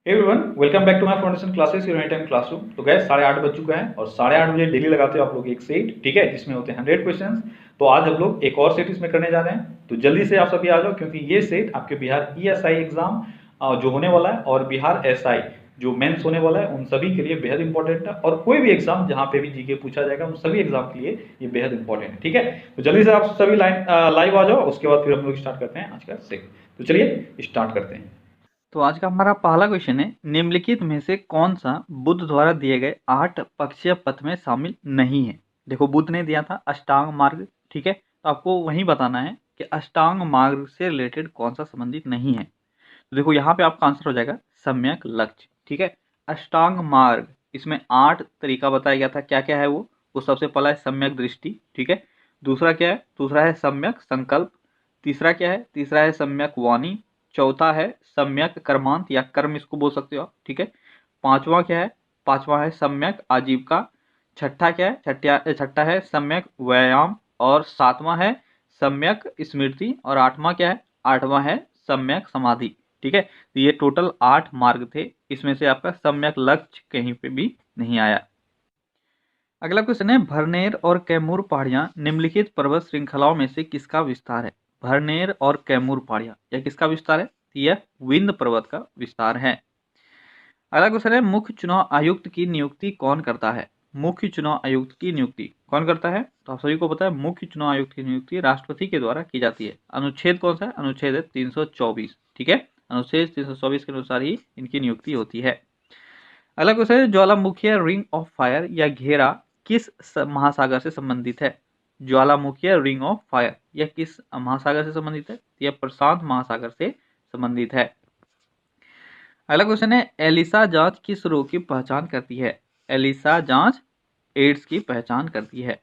Everyone welcome back to my foundation classes your anytime classroom. तो guys 8:30 बज चुका है और 8:30 बजे डेली लगाते हो आप लोग एक सेट, ठीक है, जिसमें होते हैं 100 क्वेश्चंस। तो आज हम लोग एक और सेट इसमें करने जा रहे हैं, तो जल्दी से आप सभी आ जाओ क्योंकि ये सेट आपके बिहार ईएसआई एग्जाम जो होने वाला है और बिहार एसआई जो मेंस होने वाला है उन सभी के लिए बेहद इंपॉर्टेंट है। और कोई भी एग्जाम जहां पे भी जीके पूछा जाएगा उन सभी एग्जाम के लिए ये बेहद इंपॉर्टेंट है, ठीक है। तो जल्दी से आप सभी लाइव आ जाओ, उसके बाद फिर हम लोग स्टार्ट करते हैं आज का सेट। तो चलिए स्टार्ट करते हैं। तो आज का हमारा पहला क्वेश्चन है, निम्नलिखित में से कौन सा बुद्ध द्वारा दिए गए 8 पक्षीय पथ में शामिल नहीं है। देखो, बुद्ध ने दिया था अष्टांग मार्ग, ठीक है, तो आपको वही बताना है कि अष्टांग मार्ग से रिलेटेड कौन सा संबंधित नहीं है। तो देखो, यहाँ पे आपका आंसर हो जाएगा सम्यक लक्ष्य, ठीक है। अष्टांग मार्ग, इसमें 8 तरीका बताया गया था। क्या क्या है वो सबसे पहला है सम्यक दृष्टि, ठीक है। दूसरा क्या है? दूसरा है सम्यक संकल्प। तीसरा क्या है? तीसरा है सम्यक वाणी। चौथा है सम्यक कर्मांत या कर्म, इसको बोल सकते हो आप, ठीक है। पांचवा क्या है? पांचवा है सम्यक आजीविका। छठा क्या है? छठा है सम्यक व्यायाम। और सातवां है सम्यक स्मृति। और आठवां क्या है? आठवां है सम्यक समाधि, ठीक है। तो ये टोटल 8 मार्ग थे, इसमें से आपका सम्यक लक्ष्य कहीं पे भी नहीं आया। अगला क्वेश्चन है, भरनेर और कैमूर पहाड़ियां निम्नलिखित पर्वत श्रृंखलाओं में से किसका विस्तार है। भरनेर और कैमूर पहाड़ियां, यह किसका विस्तार है? यह विंध्य पर्वत का विस्तार है। अगला क्वेश्चन है, मुख्य चुनाव आयुक्त की नियुक्ति कौन करता है। मुख्य चुनाव आयुक्त की नियुक्ति कौन करता है? तो आप सभी को पता है, मुख्य चुनाव आयुक्त की नियुक्ति राष्ट्रपति के द्वारा की जाती है। अनुच्छेद कौन सा है? अनुच्छेद है 324, ठीक है। अनुच्छेद 324 के अनुसार ही इनकी नियुक्ति होती है। अगला क्वेश्चन है, ज्वालामुखी रिंग ऑफ फायर या घेरा किस महासागर से संबंधित है। ज्वालामुखी रिंग ऑफ फायर यह किस महासागर से संबंधित है? यह प्रशांत महासागर से संबंधित है। अगला क्वेश्चन है, एलिसा जांच किस रोग की पहचान करती है। एलिसा जांच एड्स की पहचान करती है।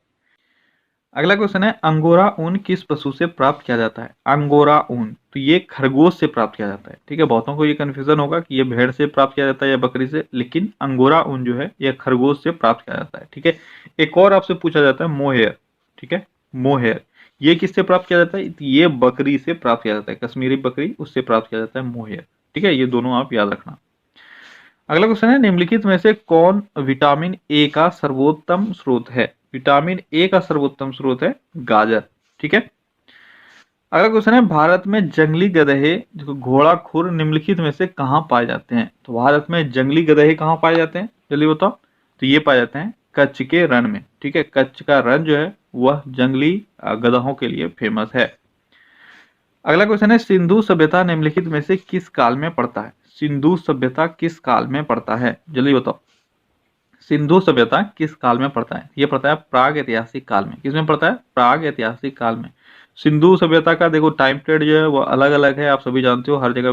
अगला क्वेश्चन है, अंगोरा ऊन किस पशु से प्राप्त किया जाता है। अंगोरा ऊन, तो ये खरगोश से प्राप्त किया जाता है, ठीक है। बहुतों को ये कंफ्यूजन होगा कि ये भेड़ से प्राप्त किया जाता है या बकरी से, लेकिन अंगोरा ऊन जो है यह खरगोश से प्राप्त किया जाता है, ठीक है। एक और आपसे पूछा जाता है मोहेयर, ठीक है, मोहेयर ये किससे प्राप्त किया जाता है? ये बकरी से प्राप्त किया जाता है, कश्मीरी बकरी, उससे प्राप्त किया जाता है मोहेयर, ठीक है। ये दोनों आप याद रखना। अगला क्वेश्चन है, निम्नलिखित में से कौन विटामिन ए का सर्वोत्तम स्रोत है। विटामिन ए का सर्वोत्तम स्रोत है गाजर, ठीक है। अगला क्वेश्चन है, भारत में जंगली गधे जो घोड़ाखुर निम्नलिखित में से कहाँ पाए जाते हैं। तो भारत में जंगली गधे कहाँ पाए जाते हैं, जल्दी बताओ। तो ये पाए जाते हैं कच्छ के रण में, ठीक है। कच्छ का रण जो है वह जंगली गधों के लिए फेमस है। अगला क्वेश्चन है, सिंधु सभ्यता निम्नलिखित में से किस काल में पड़ता है। सिंधु सभ्यता किस काल में पड़ता है, जल्दी बताओ। सिंधु सभ्यता किस काल में पड़ता है? ये पड़ता है प्राग ऐतिहासिक काल में। किसमें पड़ता है? प्राग ऐतिहासिक काल में। सिंधु सभ्यता का देखो टाइम पीरियड जो है वो अलग अलग है, आप सभी जानते हो, हर जगह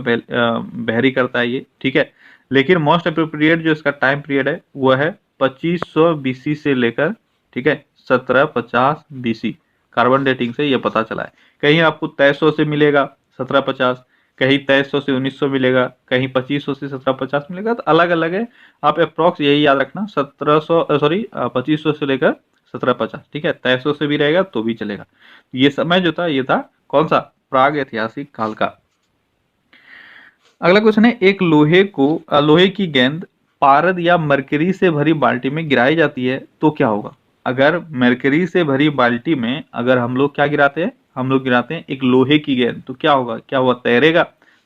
वेरी करता है ये, ठीक है। लेकिन मोस्ट अप्रोप्रिएट जो इसका टाइम पीरियड है वह है 2500 बीसी से लेकर, ठीक है, 1750 बीसी। कार्बन डेटिंग से ये पता चला है। कहीं आपको 2300 से मिलेगा 1750, कहीं 2300 से 1900 मिलेगा, कहीं 2500 से 1750 मिलेगा, तो अलग अलग है। आप अप्रॉक्स यही याद रखना, 2500 से लेकर 1750, ठीक है। 2300 से भी रहेगा तो भी चलेगा। ये समय जो था ये था कौन सा? प्राग ऐतिहासिक काल का। अगला क्वेश्चन है, एक लोहे की गेंद पारद या मरकरी से भरी बाल्टी में गिराई जाती है तो क्या होगा। अगर मरकरी से भरी बाल्टी में अगर हम लोग क्या गिराते हैं, हम लोग गिराते हैं एक लोहे की गेंद, तो क्या होगा? क्या हुआ? तैरेगा।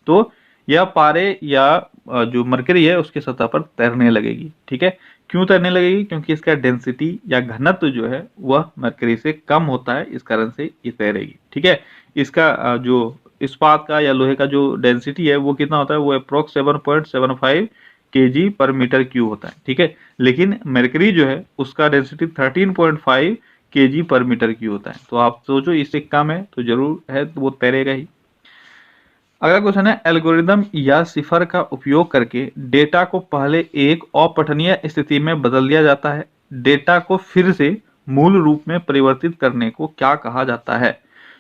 तो यह पारे या जो मरकरी है उसके सतह पर तैरने लगेगी, ठीक है। क्यों तैरने लगेगी? क्योंकि इसका डेंसिटी या घनत्व जो है वह मरकरी से कम होता है, इस कारण से ये तैरेगी, ठीक है। इसका जो इस्पात का या लोहे का जो डेंसिटी है वो कितना होता है? वो अप्रोक्स 7.75 kg पर मीटर क्यूब होता है, ठीक है। लेकिन मरकरी जो है उसका डेंसिटी 13.5 kg पर मीटर क्यूब होता है। तो आप सोचो इससे कम है तो जरूर है तो वो तैरेगा ही। अगला क्वेश्चन है, एल्गोरिदम या सिफर का उपयोग करके डेटा को पहले एक अपठनीय स्थिति में बदल दिया जाता है। डेटा को फिर से मूल रूप में परिवर्तित करने को क्या कहा जाता है?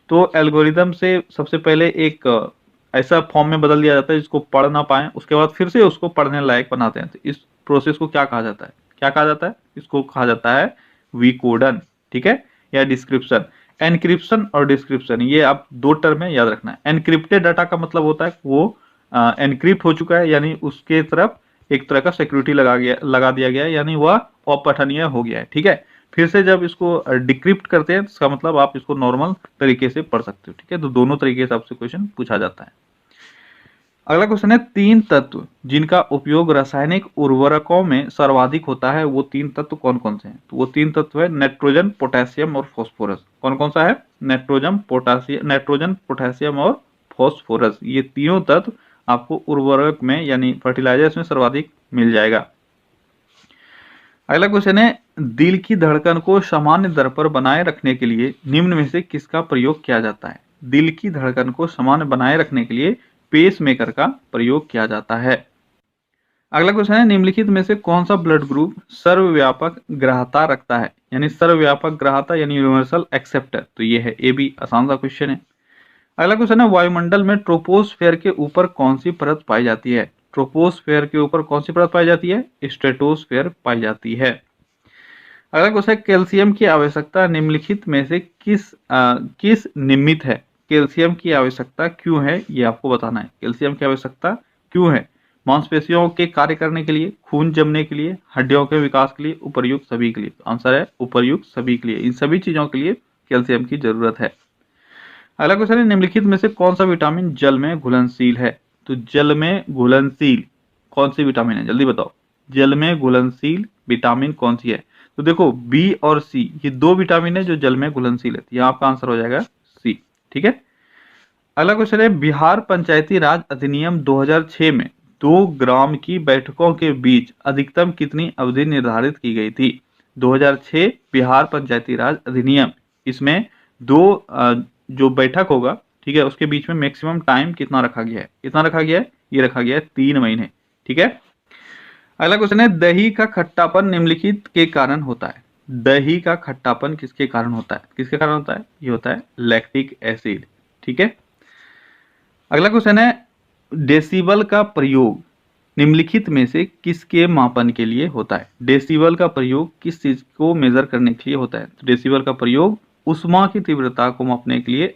तो एल्गोरिदम से सबसे पहले एक ऐसा फॉर्म में बदल दिया जाता है जिसको पढ़ ना पाए, उसके बाद फिर से उसको पढ़ने लायक बनाते हैं। तो इस प्रोसेस को क्या कहा जाता है? क्या कहा जाता है? इसको कहा जाता है विकोडन, ठीक है, या डिस्क्रिप्शन। एनक्रिप्शन और डिस्क्रिप्शन, ये आप दो टर्म में याद रखना है। एनक्रिप्टेड डाटा का मतलब होता है वो एनक्रिप्ट हो चुका है, यानी उसके तरफ एक तरह का सिक्योरिटी लगा दिया गया है, यानी वह अपठनीय हो गया है। ठीक है, फिर से जब इसको डिक्रिप्ट करते हैं, इसका मतलब आप इसको नॉर्मल तरीके से पढ़ सकते हो। ठीक है, तो दोनों तरीके से आपसे क्वेश्चन पूछा जाता है। अगला क्वेश्चन है, 3 तत्व जिनका उपयोग रासायनिक उर्वरकों में सर्वाधिक होता है, वो 3 तत्व कौन कौन से हैं? तो वो 3 तत्व है नाइट्रोजन, पोटेशियम और फास्फोरस। कौन कौन सा है? नाइट्रोजन, पोटेशियम और फास्फोरस। ये तीनों तत्व आपको उर्वरक में यानी फर्टिलाइजर्स में सर्वाधिक मिल जाएगा। अगला क्वेश्चन है, दिल की धड़कन को सामान्य दर पर बनाए रखने के लिए निम्न में से किसका प्रयोग किया जाता है? दिल की धड़कन को सामान्य बनाए रखने के लिए पेसमेकर का प्रयोग किया जाता है। अगला क्वेश्चन है, निम्नलिखित में से कौन सा ब्लड ग्रुप सर्वव्यापक ग्राह्यता रखता है? यानी सर्वव्यापक ग्राह्यता यानी यूनिवर्सल एक्सेप्टर। तो ये है ए बी, आसान सा क्वेश्चन है। अगला क्वेश्चन है, वायुमंडल में ट्रोपोस्फेयर के ऊपर कौन सी परत पाई जाती है? ट्रोपोस्फेयर के ऊपर कौन सी परत पाई जाती है? स्ट्रेटोस्फेयर पाई जाती है। अगला क्वेश्चन है, कैल्शियम की आवश्यकता निम्नलिखित में से किस निमित्त है? कैल्शियम की आवश्यकता क्यों है, ये आपको बताना है। कैल्शियम की आवश्यकता क्यों है? मांसपेशियों के कार्य करने के लिए, खून जमने के लिए, हड्डियों के विकास के लिए, उपर्युक्त सभी के लिए। तो आंसर है उपर्युक्त सभी के लिए। इन सभी चीजों के लिए कैल्शियम की जरूरत है। अगला क्वेश्चन है, निम्नलिखित में से कौन सा विटामिन जल में घुलनशील है? तो जल में घुलनशील कौन सी विटामिन है, जल्दी बताओ। जल में घुलनशील विटामिन कौन सी है? तो देखो, बी और सी, ये 2 विटामिन है जो जल में घुलनशील है। तो यहाँ आपका आंसर हो जाएगा सी। ठीक है, अगला क्वेश्चन है, बिहार पंचायती राज अधिनियम 2006 में 2 ग्राम की बैठकों के बीच अधिकतम कितनी अवधि निर्धारित की गई थी? 2006 बिहार पंचायती राज अधिनियम, इसमें 2 जो बैठक होगा, ठीक है, उसके बीच में मैक्सिमम टाइम कितना रखा गया है? कितना रखा गया है? ये रखा गया है 3 महीने। ठीक है, अगला क्वेश्चन है, दही का खट्टापन निम्नलिखित के कारण होता है। दही का खट्टापन किसके कारण होता है? किसके कारण होता है? ये होता है लैक्टिक एसिड। ठीक है, अगला क्वेश्चन है, डेसिबल का प्रयोग निम्नलिखित में से किसके मापन के लिए होता है? डेसिबल का प्रयोग किस चीज को मेजर करने के लिए होता है? तो डेसिबल का प्रयोग उष्मा की तीव्रता को मापने के लिए,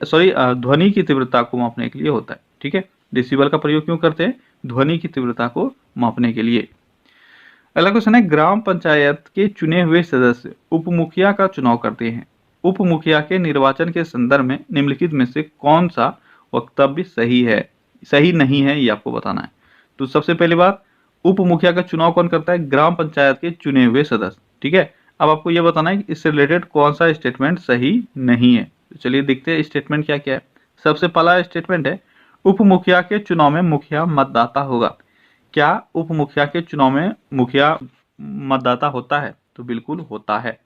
ध्वनि की तीव्रता को मापने के लिए होता है। ठीक है, डेसिबल का प्रयोग क्यों करते हैं? ध्वनि की तीव्रता को मापने के लिए। अगला क्वेश्चन है, ग्राम पंचायत के चुने हुए सदस्य उप मुखिया का चुनाव करते हैं। उप मुखिया के निर्वाचन के संदर्भ में निम्नलिखित में से कौन सा वक्तव्य सही है, सही नहीं है, ये आपको बताना है। तो सबसे पहली बात, उप मुखिया का चुनाव कौन करता है? ग्राम पंचायत के चुने हुए सदस्य। ठीक है, अब आपको यह बताना है कि इससे रिलेटेड कौन सा स्टेटमेंट सही नहीं है। तो चलिए देखते हैं स्टेटमेंट क्या क्या है। सबसे पहला स्टेटमेंट है, उप मुखिया के चुनाव में मुखिया मतदाता होगा। क्या उप मुखिया के चुनाव में मुखिया मतदाता होता है? तो बिल्कुल होता है।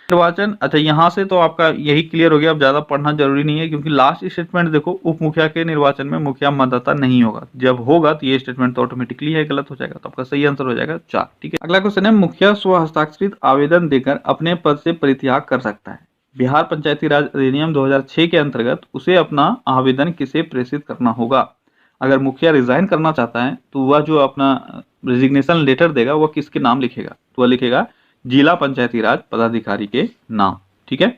निर्वाचन, अच्छा यहाँ से तो आपका यही क्लियर हो गया, अब ज्यादा पढ़ना जरूरी नहीं है, क्योंकि लास्ट स्टेटमेंट देखो, उप मुखिया के निर्वाचन में मुखिया मतदाता नहीं होगा। जब होगा तो ये स्टेटमेंट तो ऑटोमेटिकली है गलत हो जाएगा। तो आपका सही आंसर हो जाएगा 4। ठीक है, अगला क्वेश्चन है, मुखिया स्व हस्ताक्षरित आवेदन देकर अपने पद से परित्याग कर सकता है। बिहार पंचायती राज अधिनियम 2006 के अंतर्गत उसे अपना आवेदन किसे प्रेषित करना होगा? अगर मुखिया रिजाइन करना चाहता है तो वह जो अपना रेजिग्नेशन लेटर देगा वह किसके नाम लिखेगा? तो वह लिखेगा जिला पंचायती राज पदाधिकारी के नाम। ठीक है,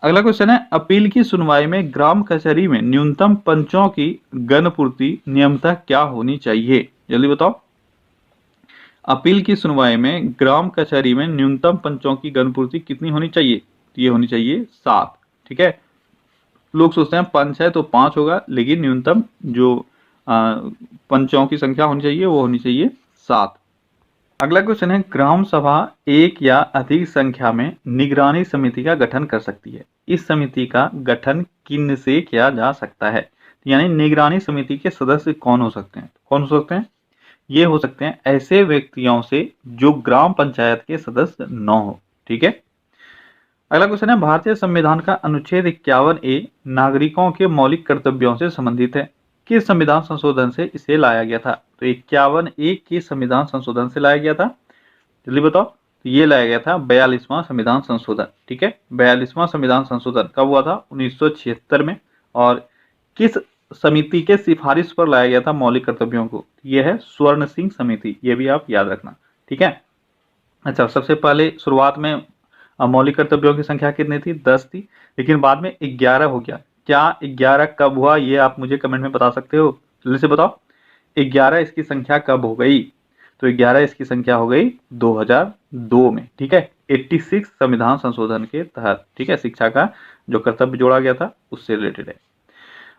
अगला क्वेश्चन है, अपील की सुनवाई में ग्राम कचहरी में न्यूनतम पंचों की गणपूर्ति नियमतः क्या होनी चाहिए? जल्दी बताओ। अपील की सुनवाई में ग्राम कचहरी में न्यूनतम पंचों की गणपूर्ति कितनी होनी चाहिए? ये होनी चाहिए 7। ठीक है, लोग सोचते हैं पंच है तो 5 होगा, लेकिन न्यूनतम जो पंचों की संख्या होनी चाहिए वो होनी चाहिए 7। अगला क्वेश्चन है, ग्राम सभा एक या अधिक संख्या में निगरानी समिति का गठन कर सकती है। इस समिति का गठन किन से किया जा सकता है? यानी निगरानी समिति के सदस्य कौन हो सकते हैं? कौन हो सकते हैं? ये हो सकते हैं ऐसे व्यक्तियों से जो ग्राम पंचायत के सदस्य न हो। ठीक है, अगला क्वेश्चन है, भारतीय संविधान का अनुच्छेद 51A नागरिकों के मौलिक कर्तव्यों से संबंधित है। किस संविधान संशोधन से इसे लाया गया था? तो 51A किस संविधान संशोधन से लाया गया था? जल्दी बताओ। तो ये लाया गया था 42वां संविधान संशोधन। ठीक है, 42वां संविधान संशोधन कब हुआ था? 1976 में। और किस समिति के सिफारिश पर लाया गया था मौलिक कर्तव्यों को? यह है स्वर्ण सिंह समिति, ये भी आप याद रखना। ठीक है, अच्छा, सबसे पहले शुरुआत में मौलिक कर्तव्यों की संख्या कितनी थी? 10 थी, लेकिन बाद में 11 हो गया। क्या 11 कब हुआ ये आप मुझे कमेंट में बता सकते हो? जल्दी से बताओ 11 इसकी संख्या कब हो गई? तो 11 इसकी संख्या हो गई 2002 में, ठीक है, 86 संविधान संशोधन के तहत, ठीक है, शिक्षा का जो कर्तव्य जोड़ा गया था उससे रिलेटेड है।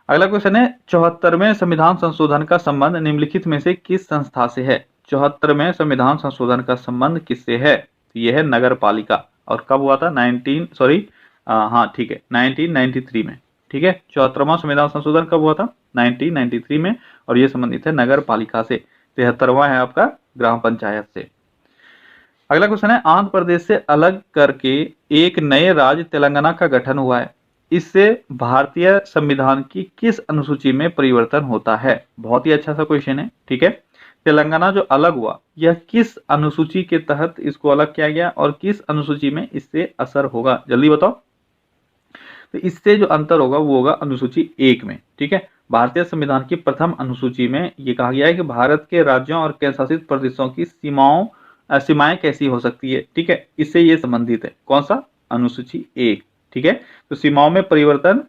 अगला क्वेश्चन है 74वें संविधान संशोधन का संबंध निम्नलिखित में से किस संस्था से है? 74वें संविधान संशोधन का संबंध किससे है? तो यह है नगर पालिका। और कब हुआ था? 1993 में, ठीक है। 74वां संविधान संशोधन कब हुआ था? 1993 में, और ये संबंधित है नगर पालिका से। 73वां है आपका ग्राम पंचायत से। अगला क्वेश्चन है आंध्र प्रदेश से अलग करके एक नए राज्य तेलंगाना का गठन हुआ है, इससे भारतीय संविधान की किस अनुसूची में परिवर्तन होता है? बहुत ही अच्छा सा क्वेश्चन है, ठीक है। तेलंगाना जो अलग हुआ यह किस अनुसूची के तहत इसको अलग किया गया और किस अनुसूची में इससे असर होगा? जल्दी बताओ। तो इससे जो अंतर होगा वो होगा अनुसूची 1 में, ठीक है। भारतीय संविधान की प्रथम अनुसूची में ये कहा गया है कि भारत के राज्यों और केंद्र शासित प्रदेशों की सीमाएं कैसी हो सकती है, ठीक है, इससे ये संबंधित है। कौन सा? अनुसूची 1, ठीक है। तो सीमाओं में परिवर्तन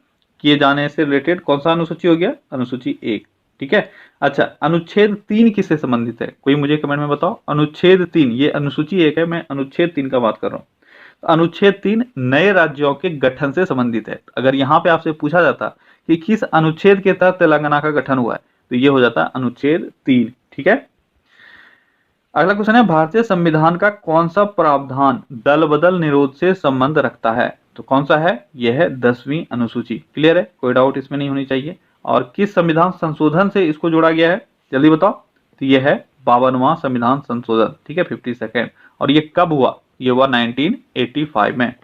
किए जाने से रिलेटेड कौन सा अनुसूची हो गया? अनुसूची 1, ठीक है। अच्छा, अनुच्छेद 3 किससे संबंधित है? कोई मुझे कमेंट में बताओ। अनुच्छेद 3, ये अनुसूची 1 है, मैं अनुच्छेद 3 का बात कर रहा हूं। अनुच्छेद 3 नए राज्यों के गठन से संबंधित है। अगर यहाँ पे आपसे पूछा जाता कि किस अनुच्छेद के तहत तेलंगाना का गठन हुआ है, तो ये हो जाता अनुच्छेद 3, ठीक है। अगला क्वेश्चन है भारतीय संविधान का कौन सा प्रावधान दल बदल निरोध से संबंध रखता है? तो कौन सा है? यह है 10वीं अनुसूची। क्लियर है, कोई डाउट इसमें नहीं होनी चाहिए। और किस संविधान संशोधन से इसको जोड़ा गया है? जल्दी बताओ। तो यह है 52वां संविधान संशोधन, ठीक है, 52nd। और ये कब हुआ? ये हुआ 1985 में।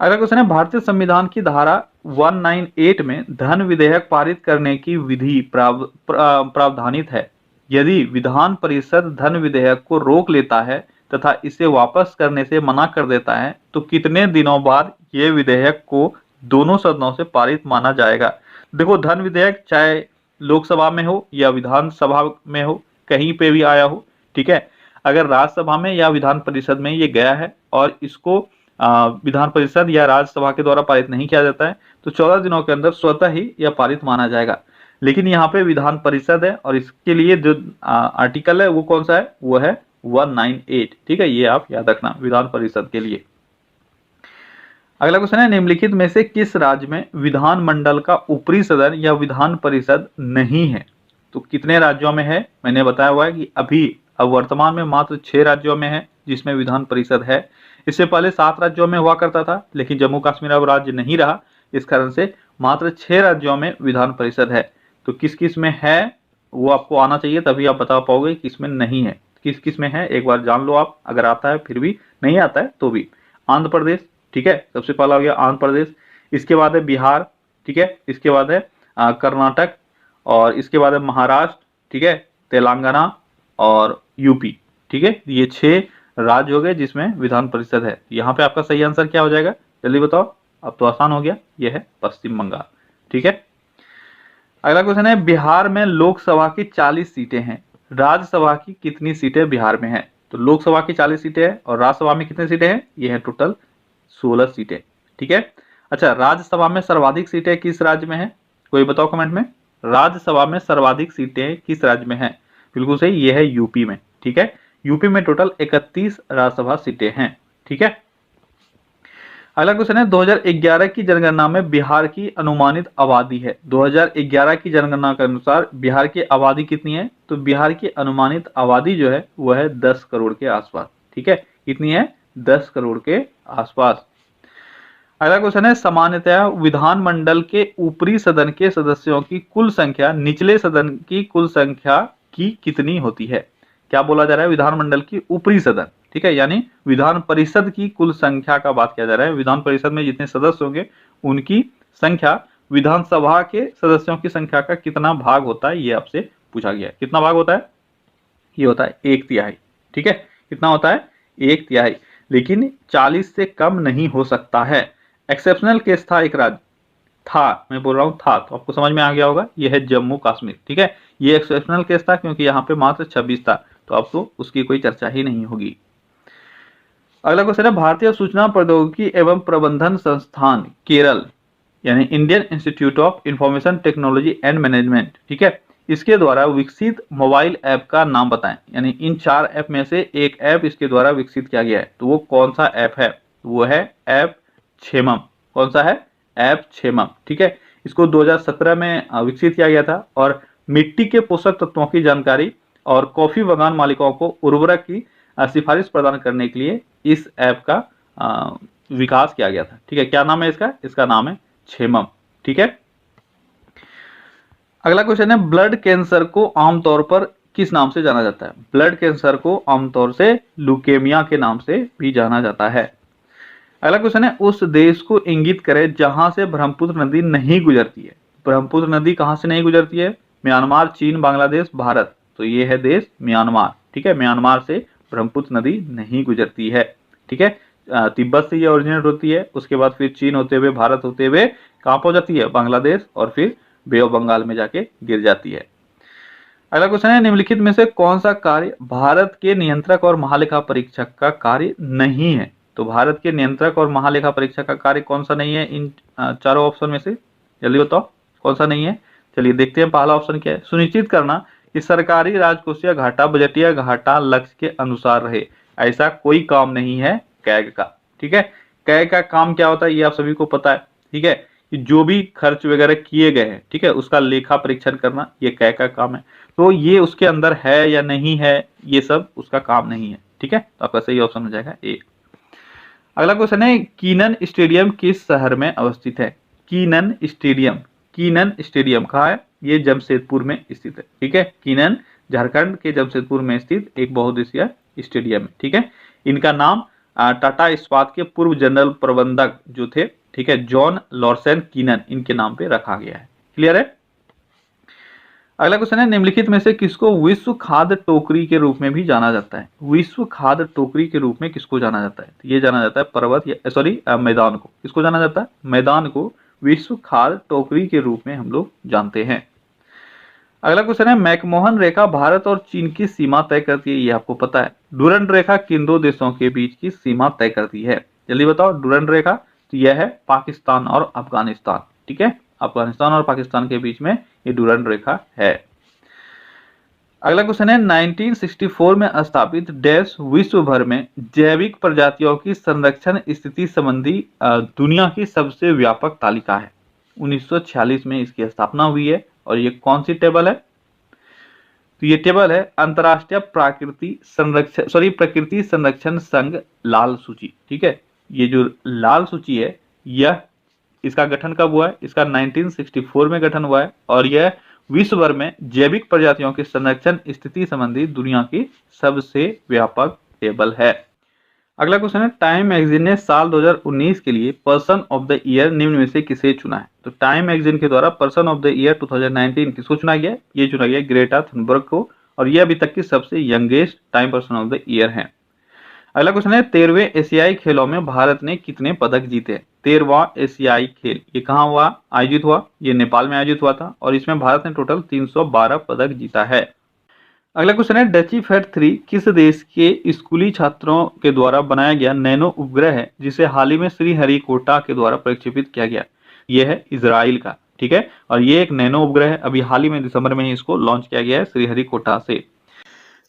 अगला क्वेश्चन है भारतीय संविधान की धारा 198 में धन विधेयक पारित करने की विधि प्रावधानित है। यदि विधान परिषद धन विधेयक को रोक लेता है तथा इसे वापस करने से मना कर देता है तो कितने दिनों बाद ये विधेयक को दोनों सदनों से पारित माना जाएगा? देखो, धन विधेयक चाहे लोकसभा में हो या विधानसभा में हो, कहीं पे भी आया हो, ठीक है। अगर राज्यसभा में या विधान परिषद में ये गया है और इसको विधान परिषद या राज्यसभा के द्वारा पारित नहीं किया जाता है तो 14 दिनों के अंदर स्वतः ही यह पारित माना जाएगा। लेकिन यहाँ पे विधान परिषद है और इसके लिए जो आर्टिकल है वो कौन सा है? वो है 198, ठीक है, ये आप याद रखना विधान परिषद के लिए। अगला क्वेश्चन है निम्नलिखित में से किस राज्य में विधान मंडल का ऊपरी सदन या विधान परिषद नहीं है? तो कितने राज्यों में है? मैंने बताया हुआ है कि अब वर्तमान में मात्र 6 राज्यों में है जिसमें विधान परिषद है। इससे पहले 7 राज्यों में हुआ करता था, लेकिन जम्मू कश्मीर अब राज्य नहीं रहा, इस कारण से मात्र 6 राज्यों में विधान परिषद है। तो किस किस में है वो आपको आना चाहिए, तभी आप बता पाओगे किस में नहीं है। किस किस में है एक बार जान लो आप, अगर आता है फिर भी नहीं आता है तो भी। आंध्र प्रदेश, ठीक है, सबसे पहला हो गया आंध्र प्रदेश। इसके बाद है बिहार, ठीक है। इसके बाद है कर्नाटक, और इसके बाद है महाराष्ट्र, ठीक है, तेलंगाना और यूपी, ठीक है। ये 6 राज्य हो गए जिसमें विधान परिषद है। यहाँ पे आपका सही आंसर क्या हो जाएगा? जल्दी बताओ। अब तो आसान हो गया, यह है पश्चिम बंगाल, ठीक है। अगला क्वेश्चन है बिहार में लोकसभा की 40 सीटें हैं, राज्यसभा की कितनी सीटें बिहार में हैं? तो लोकसभा की 40 सीटें हैं और राज्यसभा में कितनी सीटें हैं? ये है टोटल 16 सीटें, ठीक है। अच्छा, राज्यसभा में सर्वाधिक सीटें किस राज्य में है? कोई बताओ कमेंट में। राज्यसभा में सर्वाधिक सीटें किस राज्य में है? बिल्कुल सही, ये है यूपी में, ठीक है। यूपी में टोटल 31 राज्यसभा सीटें हैं, ठीक है। अगला क्वेश्चन है 2011 की जनगणना में बिहार की अनुमानित आबादी है। 2011 की जनगणना के अनुसार बिहार की आबादी कितनी है? तो बिहार की अनुमानित आबादी जो है वह है 10 करोड़ के आसपास, ठीक है। कितनी है? 10 करोड़ के आसपास। अगला क्वेश्चन है सामान्यतः विधानमंडल के ऊपरी सदन के सदस्यों की कुल संख्या निचले सदन की कुल संख्या की कितनी होती है? क्या बोला जा रहा है? विधानमंडल की ऊपरी सदन, ठीक है, यानी विधान परिषद की कुल संख्या का बात किया जा रहा है। विधान परिषद में जितने सदस्य होंगे उनकी संख्या विधानसभा के सदस्यों की संख्या का कितना भाग होता है, ये आपसे पूछा गया है। कितना भाग होता है? ये होता है 1/3, ठीक है। कितना होता है? 1/3, लेकिन 40 से कम नहीं हो सकता है। एक्सेप्शनल केस था, एक राज्य था, मैं बोल रहा हूँ था, तो आपको समझ में आ गया होगा, ये है जम्मू कश्मीर, ठीक है। ये एक्सेप्शनल केस था क्योंकि यहाँ पे मात्र 26 था, तो आपको उसकी कोई चर्चा ही नहीं होगी। अगला क्वेश्चन है भारतीय सूचना प्रौद्योगिकी एवं प्रबंधन संस्थान केरल यानी Indian institute of information technology and management, ठीक है, इसके द्वारा विकसित मोबाइल ऐप का नाम बताएं। यानी इन 4 ऐप में से एक ऐप इसके द्वारा विकसित किया गया है, तो वो कौन सा ऐप है? वो है ऐप क्षेमम। कौन सा है? ऐप क्षेमम। ठीक है, इसको 2017 में विकसित किया गया था और मिट्टी के पोषक तत्वों की जानकारी और कॉफी बागान मालिकों को उर्वरक की सिफारिश प्रदान करने के लिए इस ऐप का विकास किया गया था। ठीक है, क्या नाम है इसका? इसका नाम है क्षेमम। ठीक है, अगला क्वेश्चन है, ब्लड कैंसर को आमतौर पर किस नाम से जाना जाता है? ब्लड कैंसर को आमतौर से ल्यूकेमिया के नाम से भी जाना जाता है। अगला क्वेश्चन है, उस देश को इंगित करें जहां से ब्रह्मपुत्र नदी नहीं गुजरती है। ब्रह्मपुत्र नदी कहां से नहीं गुजरती है? म्यांमार, चीन, बांग्लादेश, भारत। तो ये है देश म्यांमार। ठीक है, म्यांमार से ब्रह्मपुत्र नदी नहीं गुजरती है। ठीक है, तिब्बत से ये ओरिजिनेट होती है, उसके बाद फिर चीन होते हुए, भारत होते हुए कहां पहुंच जाती है? बांग्लादेश, और फिर बे ऑफ बंगाल में जाके गिर जाती है। अगला क्वेश्चन है, निम्नलिखित में से कौन सा कार्य भारत के नियंत्रक और महालेखा परीक्षक का कार्य नहीं है? तो भारत के नियंत्रक और महालेखा परीक्षक का कार्य कौन सा नहीं है इन चारों ऑप्शन में से? जल्दी बताओ कौन सा नहीं है। चलिए देखते हैं, पहला ऑप्शन क्या है? सुनिश्चित करना कि सरकारी राजकोषीय घाटा बजटीय घाटा लक्ष्य के अनुसार रहे। ऐसा कोई काम नहीं है कैग का। ठीक है, कैग का काम क्या होता है ये आप सभी को पता है। ठीक है, कि जो भी खर्च वगैरह किए गए हैं, ठीक है, उसका लेखा परीक्षण करना ये कैग का काम है। तो ये उसके अंदर है या नहीं है, ये सब उसका काम नहीं है। ठीक है, तो आपका सही ऑप्शन हो जाएगा ए। अगला क्वेश्चन है, कीनन स्टेडियम किस शहर में अवस्थित है? कीनन स्टेडियम, कीनन स्टेडियम कहाँ है? ये जमशेदपुर में स्थित है। ठीक है, कीनन झारखंड के जमशेदपुर में स्थित एक बहुउद्देशीय स्टेडियम है। ठीक है, इनका नाम टाटा इस्पात के पूर्व जनरल प्रबंधक जो थे, ठीक है, जॉन लॉर्सन कीनन, इनके नाम पे रखा गया है। क्लियर है। अगला क्वेश्चन है, निम्नलिखित में से किसको विश्व खाद्य टोकरी के रूप में भी जाना जाता है? विश्व खाद्य टोकरी के रूप में किसको जाना जाता है? तो ये जाना जाता है पर्वत या सॉरी मैदान को। किसको जाना जाता है? मैदान को विश्व खाद्य टोकरी के रूप में हम लोग जानते हैं। अगला क्वेश्चन है, मैकमोहन रेखा भारत और चीन की सीमा तय करती है, ये आपको पता है। डुरंड रेखा किन दो देशों के बीच की सीमा तय करती है? जल्दी बताओ। डुरंड रेखा, तो यह है पाकिस्तान और अफगानिस्तान। ठीक है, अफगानिस्तान और पाकिस्तान के बीच में ये डुरंड रेखा है। अगला क्वेश्चन है, 1964 में स्थापित डैश विश्व भर में जैविक प्रजातियों की संरक्षण स्थिति संबंधी दुनिया की सबसे व्यापक तालिका है। 1946 में इसकी स्थापना हुई है और ये कौन सी टेबल है? तो ये टेबल है अंतरराष्ट्रीय प्रकृति संरक्षण संघ लाल सूची। ठीक है, ये जो लाल सूची है यह इसका गठन कब हुआ है? इसका 1964 में गठन हुआ है और यह विश्व भर में जैविक प्रजातियों के संरक्षण स्थिति संबंधी दुनिया की सबसे व्यापक टेबल है। अगला क्वेश्चन है, टाइम मैगजीन ने साल 2019 के लिए पर्सन ऑफ द ईयर निम्न में से किसे चुना है? तो टाइम मैगजीन के द्वारा पर्सन ऑफ द ईयर 2019 किसको चुना गया? ये चुना गया ग्रेटा थुनबर्ग को, और ये अभी तक की सबसे youngest time person of the year है। अगला क्वेश्चन है, 13वें एशियाई खेलों में भारत ने कितने पदक जीते? 13वां एशियाई खेल ये कहाँ हुआ? आयोजित हुआ, ये नेपाल में आयोजित हुआ था और इसमें भारत ने टोटल 312 पदक जीता है। अगला क्वेश्चन है, डची फैट 3 किस देश के स्कूली छात्रों के द्वारा बनाया गया नैनो उपग्रह है जिसे हाल ही में श्रीहरिकोटा के द्वारा प्रक्षेपित किया गया? यह है इजराइल का। ठीक है, और ये एक नैनो उपग्रह है, अभी हाल ही में दिसंबर में ही इसको लॉन्च किया गया है श्रीहरिकोटा से।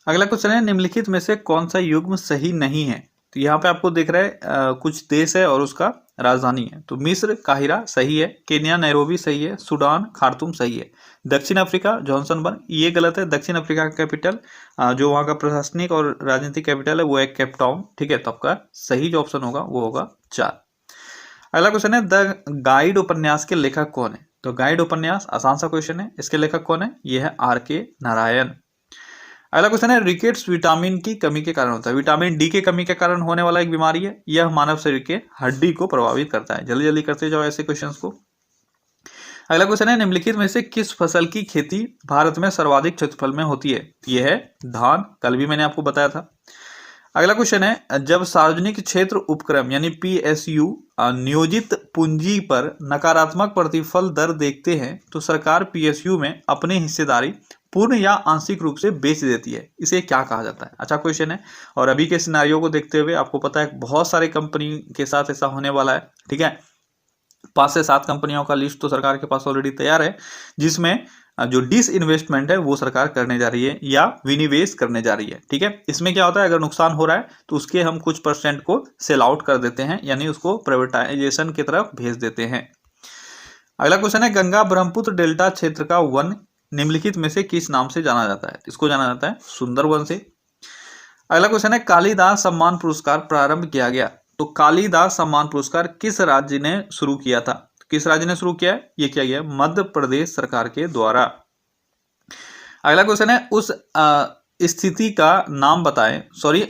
अगला क्वेश्चन है, निम्नलिखित में से कौन सा युग्म सही नहीं है? तो यहाँ पे आपको दिख रहा है कुछ देश है और उसका राजधानी है। तो मिस्र काहिरा सही है, केन्या नैरोबी सही है, सूडान खार्तूम सही है, दक्षिण अफ्रीका जॉनसनबर्ग ये गलत है। दक्षिण अफ्रीका का कैपिटल जो वहाँ का प्रशासनिक और राजनीतिक कैपिटल है वो है केप टाउन। ठीक है, तो आपका सही जो ऑप्शन होगा वो होगा 4। अगला क्वेश्चन है, द गाइड उपन्यास के लेखक कौन है? तो गाइड उपन्यास आसान सा क्वेश्चन है, इसके लेखक कौन है? ये है R.K. नारायण। अगला क्वेश्चन है, रिकेट्स विटामिन की कमी के कारण होता है। विटामिन डी की कमी के कारण होने वाला एक बीमारी है, यह मानव शरीर के हड्डी को प्रभावित करता है। जल्दी जल्दी करते जाओ ऐसे क्वेश्चंस को। अगला क्वेश्चन है, निम्नलिखित में से किस फसल की खेती भारत में सर्वाधिक क्षेत्रफल में होती है? यह है धान, कल भी मैंने आपको बताया था। अगला क्वेश्चन है, जब सार्वजनिक क्षेत्र उपक्रम यानी PSU नियोजित पूंजी पर नकारात्मक प्रतिफल दर देखते हैं तो सरकार PSU में अपनी हिस्सेदारी पूर्ण या आंशिक रूप से बेच देती है, इसे क्या कहा जाता है? अच्छा क्वेश्चन है, और अभी के सिनारियो को देखते हुए आपको पता है बहुत सारे कंपनी के साथ ऐसा होने वाला है। ठीक है, 5 से 7 कंपनियों का लिस्ट तो सरकार के पास ऑलरेडी तैयार है जिसमें जो डिसइन्वेस्टमेंट है वो सरकार करने जा रही है या विनिवेश करने जा रही है। ठीक है, इसमें क्या होता है, अगर नुकसान हो रहा है तो उसके हम कुछ परसेंट को सेल आउट कर देते हैं, यानी उसको प्राइवेटाइजेशन की तरफ भेज देते हैं। अगला क्वेश्चन है, गंगा ब्रह्मपुत्र डेल्टा क्षेत्र का वन निम्नलिखित में से किस नाम से जाना जाता है? इसको जाना जाता है सुंदरवन से। अगला क्वेश्चन है, कालिदास सम्मान पुरस्कार प्रारंभ किया गया, तो कालिदास सम्मान पुरस्कार किस राज्य ने शुरू किया था? किस राज्य ने शुरू किया है? ये किया गया मध्य प्रदेश सरकार के द्वारा। अगला क्वेश्चन है, उस स्थिति का नाम बताएं,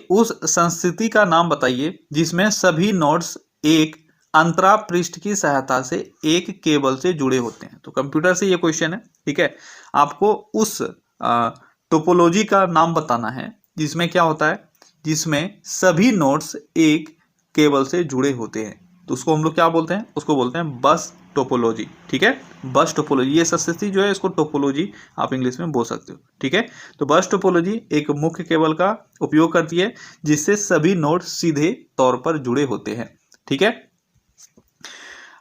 उस संस्थिति का नाम बताइए जिसमें सभी नोड्स एक अंतरा पृष्ठ की सहायता से एक केबल से जुड़े होते हैं। तो कंप्यूटर से ये क्वेश्चन है। ठीक है, आपको उस टोपोलॉजी का नाम बताना है जिसमें क्या होता है, जिसमें सभी नोड्स एक केबल से जुड़े होते हैं। तो उसको हम लोग क्या बोलते हैं? उसको बोलते हैं बस टोपोलॉजी। ठीक है, बस टोपोलॉजी, ये संस्थिति जो है इसको टोपोलॉजी आप इंग्लिश में बोल सकते हो। ठीक है, तो बस टोपोलॉजी एक मुख्य केबल का उपयोग करती है जिससे सभी नोड सीधे तौर पर जुड़े होते हैं। ठीक है,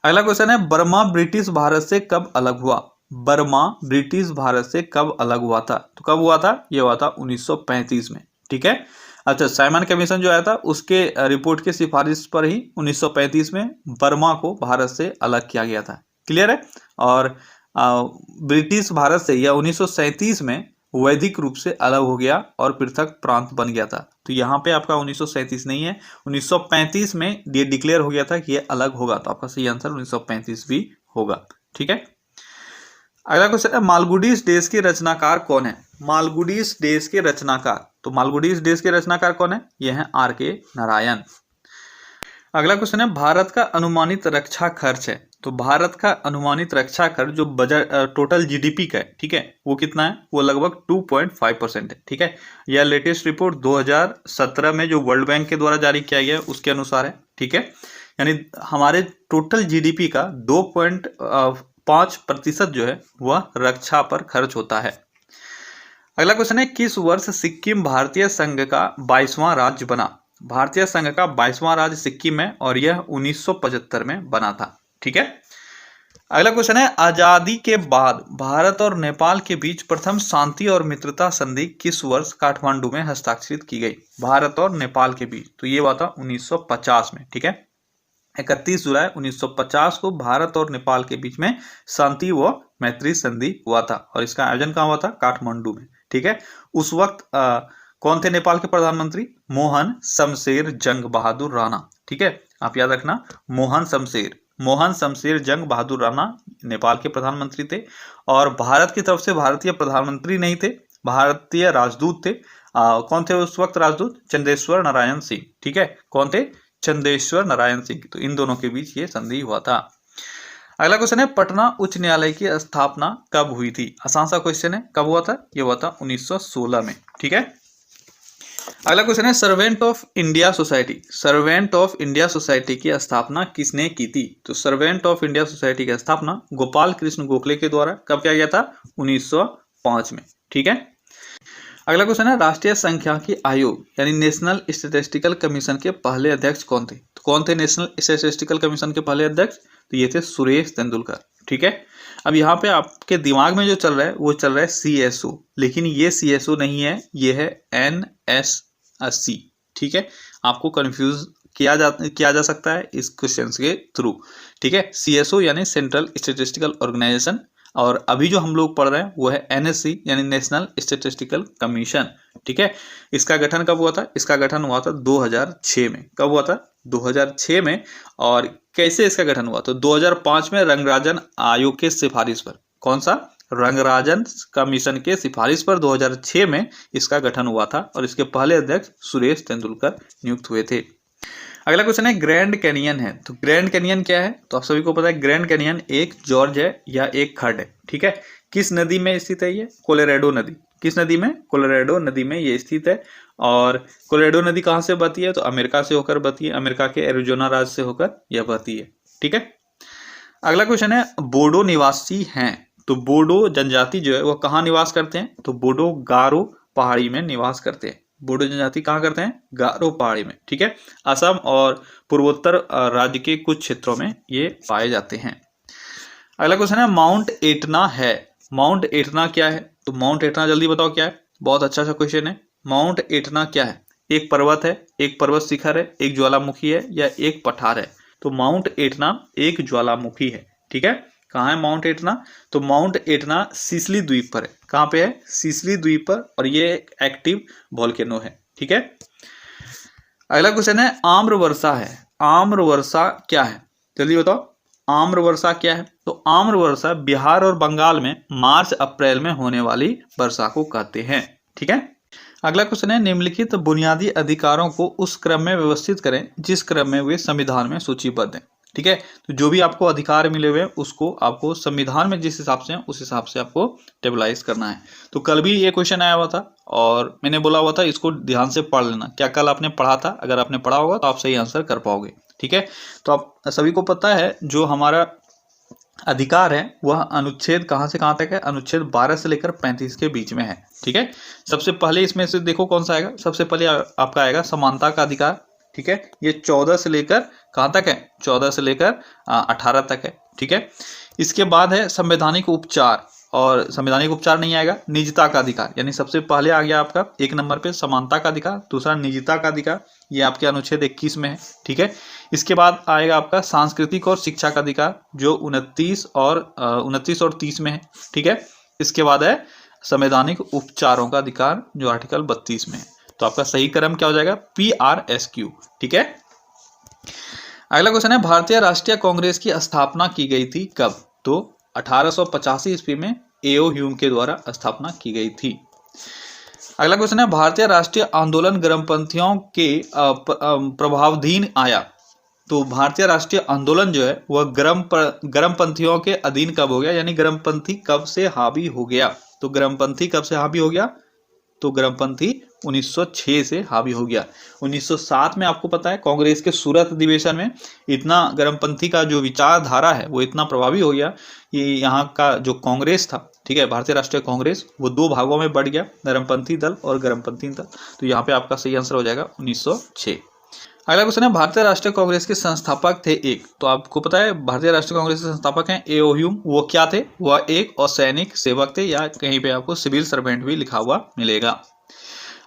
अगला क्वेश्चन है, बर्मा ब्रिटिश भारत से कब अलग हुआ? बर्मा ब्रिटिश भारत से कब अलग हुआ था? तो कब हुआ था? ये हुआ था 1935 में। ठीक है, अच्छा, साइमन कमीशन जो आया था उसके रिपोर्ट की सिफारिश पर ही 1935 में बर्मा को भारत से अलग किया गया था। क्लियर है, और ब्रिटिश भारत से यह 1937 में वैधिक रूप से अलग हो गया और पृथक प्रांत बन गया था। तो यहाँ पे आपका 1937 नहीं है, 1935 में ये डिक्लेयर हो गया था कि ये अलग होगा, तो आपका सही आंसर 1935 भी होगा। ठीक है, अगला क्वेश्चन है, मालगुडीज देश के रचनाकार कौन है? मालगुडीज देश के रचनाकार, तो मालगुडीज देश के रचनाकार कौन है? ये है R.K. नारायण। अगला क्वेश्चन है, भारत का अनुमानित रक्षा खर्च है, तो भारत का अनुमानित रक्षा खर्च जो बजट टोटल जीडीपी का है, ठीक है, वो कितना है? वो लगभग 2.5% है। ठीक है, यह लेटेस्ट रिपोर्ट 2017 में जो वर्ल्ड बैंक के द्वारा जारी किया गया है उसके अनुसार है। ठीक है, यानी हमारे टोटल जीडीपी का 2.5% जो है वह रक्षा पर खर्च होता है। अगला क्वेश्चन है, किस वर्ष सिक्किम भारतीय संघ का 22वां राज्य बना? भारतीय संघ का 22वां राज्य सिक्किम है और यह 1975 में बना था। ठीक है, अगला क्वेश्चन है, आजादी के बाद भारत और नेपाल के बीच प्रथम शांति और मित्रता संधि किस वर्ष काठमांडू में हस्ताक्षरित की गई? भारत और नेपाल के बीच, तो ये हुआ था 1950 में। ठीक है, 31 जुलाई 1950 को भारत और नेपाल के बीच में शांति व मैत्री संधि हुआ था और इसका आयोजन कहाँ हुआ था? काठमांडू में। ठीक है, उस वक्त कौन थे नेपाल के प्रधानमंत्री? मोहन शमशेर जंग बहादुर राणा। ठीक है, आप याद रखना, मोहन शमशेर जंग बहादुर राणा नेपाल के प्रधानमंत्री थे और भारत की तरफ से भारतीय प्रधानमंत्री नहीं थे, भारतीय राजदूत थे। कौन थे उस वक्त राजदूत? चंदेश्वर नारायण सिंह। ठीक है, कौन थे? चंदेश्वर नारायण सिंह। तो इन दोनों के बीच ये संधि हुआ था। अगला क्वेश्चन है, पटना उच्च न्यायालय की स्थापना कब हुई थी? आसान सा क्वेश्चन है, कब हुआ था? ये हुआ था 1916 में। ठीक है, अगला क्वेश्चन है, सर्वेंट ऑफ इंडिया सोसाइटी की स्थापना किसने की थी? तो सर्वेंट ऑफ इंडिया सोसाइटी की स्थापना गोपाल कृष्ण गोखले के द्वारा कब किया गया था? 1905 में। ठीक है, अगला क्वेश्चन है, राष्ट्रीय सांख्यिकी आयोग यानी नेशनल स्टैटिस्टिकल कमीशन के पहले अध्यक्ष कौन थे? तो कौन थे नेशनल स्टैटिस्टिकल कमीशन के पहले अध्यक्ष? तो ये थे सुरेश तेंदुलकर। ठीक है, अब यहाँ पे आपके दिमाग में जो चल रहा है वो चल रहा है CSO, लेकिन ये CSO नहीं है, ये है NSC। ठीक है, आपको कंफ्यूज किया जा सकता है इस क्वेश्चन के थ्रू। ठीक है, CSO यानी सेंट्रल स्टैटिस्टिकल ऑर्गेनाइजेशन और अभी जो हम लोग पढ़ रहे हैं वो है NSC यानी नेशनल स्टैटिस्टिकल कमीशन। ठीक है, इसका गठन कब हुआ था? इसका गठन हुआ था 2006 में। कब हुआ था? 2006 में। और कैसे इसका गठन हुआ? तो 2005 में रंगराजन आयोग के सिफारिश पर, कौन सा? रंगराजन कमीशन के सिफारिश पर 2006 में इसका गठन हुआ था और इसके पहले अध्यक्ष सुरेश तेंदुलकर नियुक्त हुए थे। अगला क्वेश्चन है, ग्रैंड कैनियन है, तो ग्रैंड कैनियन क्या है? तो आप सभी को पता है ग्रैंड कैनियन एक जॉर्ज है या एक खड्ड है। ठीक है, किस नदी में स्थित है? ये कोलोराडो नदी। किस नदी में? कोलोराडो नदी में ये स्थित है। और कोलोराडो नदी कहाँ से बहती है? तो अमेरिका से होकर बहती है, अमेरिका के एरिजोना राज्य से होकर यह बहती है। ठीक है, अगला क्वेश्चन है, बोडो निवासी हैं, तो बोडो जनजाति जो है वह कहाँ निवास करते हैं? तो बोडो गारो पहाड़ी में निवास करते हैं। बोडो जनजाति कहाँ करते हैं? गारो पहाड़ी में। ठीक है, असम और पूर्वोत्तर राज्य के कुछ क्षेत्रों में ये पाए जाते हैं। अगला क्वेश्चन है, माउंट एटना है, माउंट एटना क्या है? तो माउंट एटना जल्दी बताओ क्या है? बहुत अच्छा सा क्वेश्चन है। माउंट एटना क्या है? एक पर्वत है, एक पर्वत शिखर है, एक ज्वालामुखी है, या एक पठार है? तो माउंट एटना एक ज्वालामुखी है। ठीक है, कहाँ है माउंट एटना? तो माउंट एटना सिसिली द्वीप पर है। कहाँ पे है? सिसिली द्वीप पर, और ये एक एक्टिव वोल्केनो है। ठीक है, अगला क्वेश्चन है आम्र वर्षा है। आम्र वर्षा क्या है? जल्दी बताओ, आम्र वर्षा क्या है? तो आम्र वर्षा बिहार और बंगाल में मार्च अप्रैल में होने वाली वर्षा को कहते हैं। ठीक है, अगला क्वेश्चन है निम्नलिखित बुनियादी अधिकारों को उस क्रम में व्यवस्थित करें जिस क्रम में वे संविधान में सूचीबद्ध हैं। ठीक है, तो जो भी आपको अधिकार मिले हुए हैं उसको आपको संविधान में जिस हिसाब से उस हिसाब से आपको टेबलाइज करना है। तो कल भी ये क्वेश्चन आया हुआ था और मैंने बोला हुआ था इसको ध्यान से पढ़ लेना। क्या कल आपने पढ़ा था? अगर आपने पढ़ा होगा तो आप सही आंसर कर पाओगे। ठीक है, तो आप सभी को पता है जो हमारा अधिकार है वह अनुच्छेद कहां से कहां तक है? अनुच्छेद 12 से लेकर 35 के बीच में है। ठीक है, सबसे पहले इसमें से देखो कौन सा आएगा। सबसे पहले आपका आएगा समानता का अधिकार। ठीक है, ये 14 से लेकर कहां तक है? 14 से लेकर 18 तक है। ठीक है, इसके बाद है संवैधानिक उपचार, और संवैधानिक उपचार नहीं आएगा। निजता का अधिकार, यानी सबसे पहले आ गया आपका एक नंबर पे समानता का अधिकार, दूसरा निजता का अधिकार, ये आपके अनुच्छेद 21 में है। ठीक है, इसके बाद आएगा आपका सांस्कृतिक और शिक्षा का अधिकार जो 29 और 30 में है। ठीक है, इसके बाद है संवैधानिक उपचारों का अधिकार जो आर्टिकल 32 में है। तो आपका सही क्रम क्या हो जाएगा? PRSQ। ठीक है, अगला क्वेश्चन है भारतीय राष्ट्रीय कांग्रेस की स्थापना की गई थी कब? तो 1885 ईस्वी में एओ ह्यूम के द्वारा स्थापना की गई थी। अगला क्वेश्चन है भारतीय राष्ट्रीय आंदोलन गर्मपंथियों के प्रभावाधीन आया। तो भारतीय राष्ट्रीय आंदोलन जो है वह गर्मपंथियों के अधीन कब हो गया, यानी गर्मपंथी कब से हावी हो गया? तो गर्मपंथी कब से हावी हो गया? तो गर्मपंथी 1906 से हावी हो गया। 1907 में आपको पता है कांग्रेस के सूरत अधिवेशन में इतना गर्मपंथी का जो विचारधारा है वो इतना प्रभावी हो गया कि यहाँ का जो कांग्रेस था, ठीक है, भारतीय राष्ट्रीय कांग्रेस, वो दो भागों में बढ़ गया, नरमपंथी दल और गर्मपंथी दल। तो यहाँ पे आपका सही आंसर हो जाएगा 1906। अगला क्वेश्चन है भारतीय राष्ट्रीय कांग्रेस के संस्थापक थे एक। तो आपको पता है भारतीय राष्ट्रीय कांग्रेस के संस्थापक हैं एओ ह्यूम। वो क्या थे? वह एक असैनिक सेवक थे, या कहीं पे आपको सिविल सर्वेंट भी लिखा हुआ मिलेगा।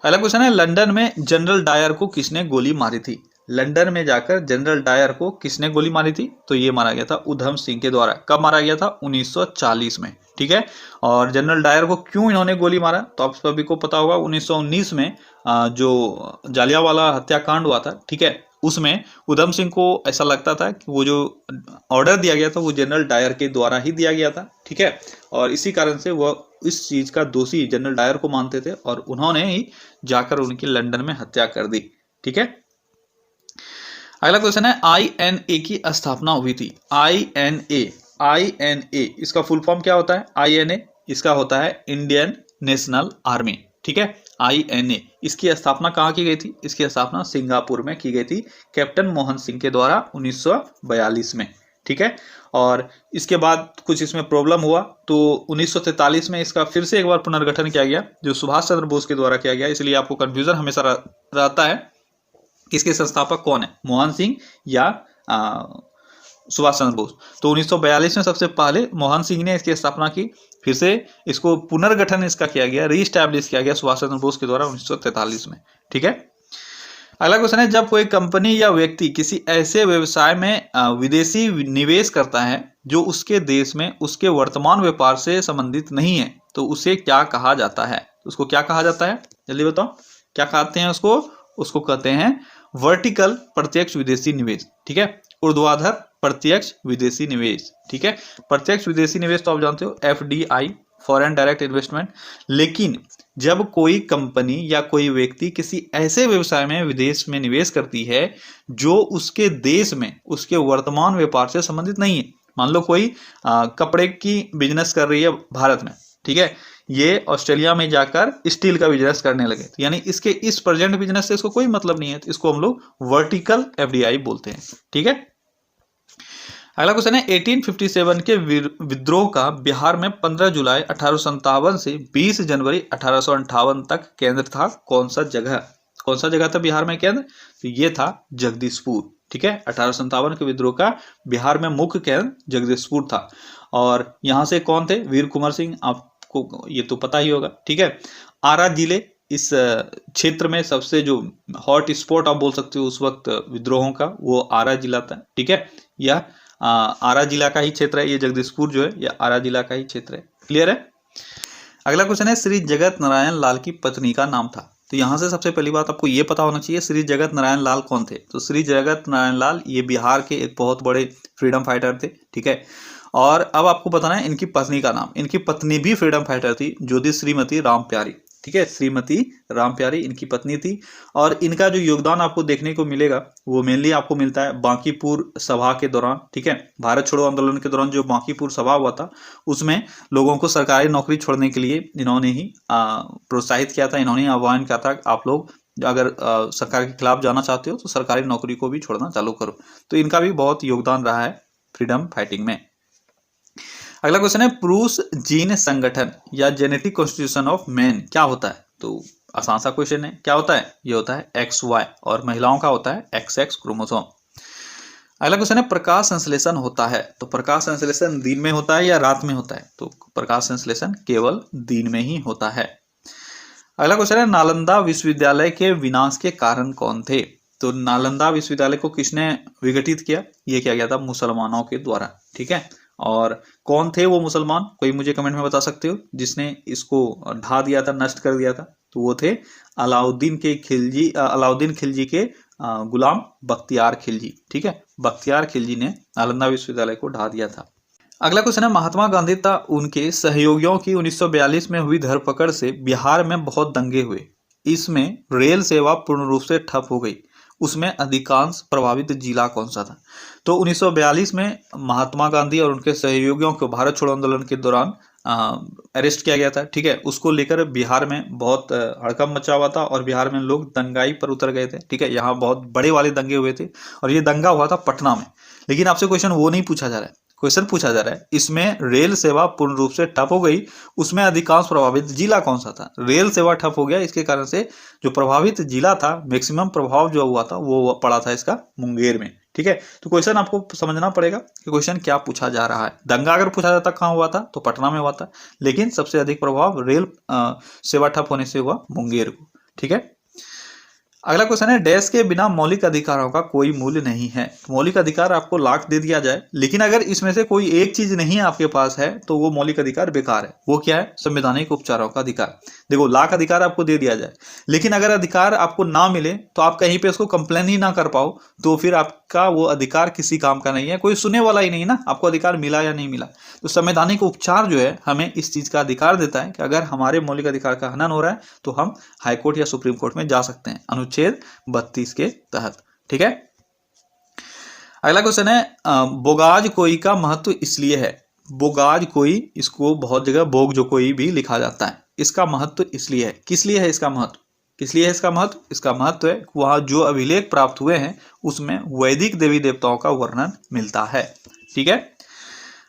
अगला क्वेश्चन है लंदन में जनरल डायर को किसने गोली मारी थी? लंदन में जाकर जनरल डायर को किसने गोली मारी थी? तो ये मारा गया था उधम सिंह के द्वारा। कब मारा गया था? 1940 में। ठीक है, और जनरल डायर को क्यों इन्होंने गोली मारा? तो आप सभी को पता होगा 1919 में जो जालियांवाला हत्याकांड हुआ था, ठीक है, उसमें उधम सिंह को ऐसा लगता था कि वो जो ऑर्डर दिया गया था वो जनरल डायर के द्वारा ही दिया गया था। ठीक है, और इसी कारण से वह इस चीज का दोषी जनरल डायर को मानते थे और उन्होंने ही जाकर उनकी लंदन में हत्या कर दी। ठीक है, अगला क्वेश्चन है INA की स्थापना हुई थी। INA इसका फुल फॉर्म क्या होता है? INA इसका होता है इंडियन नेशनल आर्मी। ठीक है, INA इसकी स्थापना कहाँ की गई थी? इसकी स्थापना सिंगापुर में की गई थी कैप्टन मोहन सिंह के द्वारा 1942 में। ठीक है, और इसके बाद कुछ इसमें प्रॉब्लम हुआ तो 1943 में इसका फिर से एक बार पुनर्गठन किया गया जो सुभाष चंद्र बोस के द्वारा किया गया। इसलिए आपको कंफ्यूजन हमेशा रहता है इसके संस्थापक कौन है, मोहन सिंह या सुभाष चंद्र बोस। तो 1942 में सबसे पहले मोहन सिंह ने इसकी स्थापना की, फिर से इसको पुनर्गठन इसका किया गया, रीस्टैब्लिश किया गया सुभाष चंद्र बोस के द्वारा 1943 में। ठीक है, अगला क्वेश्चन है जब कोई कंपनी या व्यक्ति किसी ऐसे व्यवसाय में विदेशी निवेश करता है जो उसके देश में उसके वर्तमान व्यापार से संबंधित नहीं है तो उसे क्या कहा जाता है? उसको क्या कहा जाता है? जल्दी बताओ, क्या कहते हैं उसको? उसको कहते हैं वर्टिकल प्रत्यक्ष विदेशी निवेश। ठीक है, ऊर्ध्वाधर प्रत्यक्ष विदेशी निवेश। ठीक है, प्रत्यक्ष विदेशी निवेश तो आप जानते हो FDI, फॉरेन डायरेक्ट इन्वेस्टमेंट। लेकिन जब कोई कंपनी या कोई व्यक्ति किसी ऐसे व्यवसाय में विदेश में निवेश करती है जो उसके देश में उसके वर्तमान व्यापार से संबंधित नहीं है, मान लो कोई कपड़े की बिजनेस कर रही है भारत में, ठीक है, ये ऑस्ट्रेलिया में जाकर स्टील का बिजनेस करने लगे, तो यानी इसके इस प्रेजेंट बिजनेस से इसको कोई मतलब नहीं है, तो इसको हम लोग वर्टिकल FDI बोलते हैं। ठीक है, अगला क्वेश्चन है 1857 के विद्रोह का बिहार में 15 जुलाई 1857 से 20 जनवरी 1858 तक केंद्र था कौन सा जगह? कौन सा जगह था बिहार में केंद्र? तो ये था जगदीशपुर। ठीक है। 1857 के विद्रोह का बिहार में मुख्य केंद्र जगदीशपुर था। और यहाँ से कौन थे? वीर कुंवर सिंह, आपको ये तो पता ही होगा, ठीक है। आरा जिले इस क्षेत्र में सबसे जो हॉट स्पॉट आप बोल सकते हो उस वक्त विद्रोहों का, वो आरा जिला था, ठीक है। यह आरा जिला का ही क्षेत्र है, ये जगदीशपुर जो है यह आरा जिला का ही क्षेत्र है। क्लियर है। अगला क्वेश्चन है, श्री जगत नारायण लाल की पत्नी का नाम था। तो यहां से सबसे पहली बात आपको ये पता होना चाहिए श्री जगत नारायण लाल कौन थे। तो श्री जगत नारायण लाल ये बिहार के एक बहुत बड़े फ्रीडम फाइटर थे, ठीक है। और अब आपको बताना है इनकी पत्नी का नाम। इनकी पत्नी भी फ्रीडम फाइटर थी, जो थी श्रीमती राम प्यारी, ठीक है। श्रीमती राम प्यारी इनकी पत्नी थी। और इनका जो योगदान आपको देखने को मिलेगा वो मेनली आपको मिलता है बांकीपुर सभा के दौरान, ठीक है। भारत छोड़ो आंदोलन के दौरान जो बांकीपुर सभा हुआ था उसमें लोगों को सरकारी नौकरी छोड़ने के लिए इन्होंने ही प्रोत्साहित किया था, इन्होंने आह्वान किया था आप लोग अगर सरकार के खिलाफ जाना चाहते हो तो सरकारी नौकरी को भी छोड़ना चालू करो। तो इनका भी बहुत योगदान रहा है फ्रीडम फाइटिंग में। अगला क्वेश्चन है, पुरुष जीन संगठन या जेनेटिक कॉन्स्टिट्यूशन ऑफ मैन क्या होता है। तो आसान सा क्वेश्चन है, क्या होता है? ये होता है XY और महिलाओं का होता है XX क्रोमोसोम। अगला क्वेश्चन है, प्रकाश संश्लेषण होता है। तो प्रकाश संश्लेषण दिन में होता है या रात में होता है? तो प्रकाश संश्लेषण केवल दिन में ही होता है। अगला क्वेश्चन है, नालंदा विश्वविद्यालय के विनाश के कारण कौन थे। तो नालंदा विश्वविद्यालय को किसने विघटित किया? ये किया गया था मुसलमानों के द्वारा, ठीक है। और कौन थे वो मुसलमान, कोई मुझे कमेंट में बता सकते हो, जिसने इसको ढा दिया था, नष्ट कर दिया था? तो वो थे अलाउद्दीन खिलजी के गुलाम बख्तियार खिलजी, ठीक है। बख्तियार खिलजी ने नालंदा विश्वविद्यालय को ढा दिया था। अगला क्वेश्चन है, महात्मा गांधी तथा उनके सहयोगियों की 1942 में हुई धरपकड़ से बिहार में बहुत दंगे हुए। इसमें रेल सेवा पूर्ण रूप से ठप हो गई। उसमें अधिकांश प्रभावित जिला कौन सा था? तो 1942 में महात्मा गांधी और उनके सहयोगियों को भारत छोड़ो आंदोलन के दौरान अरेस्ट किया गया था, ठीक है। उसको लेकर बिहार में बहुत हड़कंप मचा हुआ था और बिहार में लोग दंगाई पर उतर गए थे, ठीक है। यहाँ बहुत बड़े वाले दंगे हुए थे और ये दंगा हुआ था पटना में। लेकिन आपसे क्वेश्चन वो नहीं पूछा जा रहा है, क्वेश्चन पूछा जा रहा है इसमें रेल सेवा पूर्ण रूप से ठप हो गई, उसमें अधिकांश प्रभावित जिला कौन सा था? रेल सेवा ठप हो गया, इसके कारण से जो प्रभावित जिला था, मैक्सिमम प्रभाव जो हुआ था वो पड़ा था इसका मुंगेर में, ठीक है। तो क्वेश्चन आपको समझना पड़ेगा कि क्वेश्चन क्या पूछा जा रहा है। दंगा अगर पूछा जाता कहाँ हुआ था तो पटना में हुआ था, लेकिन सबसे अधिक प्रभाव रेल सेवा ठप होने से हुआ मुंगेर को, ठीक है। अगला क्वेश्चन है, डैश के बिना मौलिक अधिकारों का कोई मूल्य नहीं है। मौलिक अधिकार आपको लाख दे दिया जाए, लेकिन अगर इसमें से कोई एक चीज नहीं आपके पास है तो वो मौलिक अधिकार बेकार है। वो क्या है? संवैधानिक उपचारों का अधिकार। देखो, लाख अधिकार आपको दे दिया जाए, लेकिन अगर अधिकार आपको ना मिले तो आप कहीं पे उसको कंप्लेन ही ना कर पाओ, तो फिर आपका वो अधिकार किसी काम का नहीं है, कोई सुनने वाला ही नहीं ना, आपको अधिकार मिला या नहीं मिला। तो संवैधानिक उपचार जो है हमें इस चीज का अधिकार देता है कि अगर हमारे मौलिक अधिकार का हनन हो रहा है तो हम हाईकोर्ट या सुप्रीम कोर्ट में जा सकते हैं, अनुच्छेद 32 के तहत, ठीक है। अगला क्वेश्चन है, बोगाज कोई का महत्व इसलिए है। बोगाज कोई, इसको बहुत जगह बोग जो कोई भी लिखा जाता है, इसका महत्व इसलिए है। किस लिए है इसका महत्व? किस लिए है इसका महत्व? इसका महत्व है वहां जो अभिलेख प्राप्त हुए हैं उसमें वैदिक देवी देवताओं का वर्णन मिलता है, ठीक है।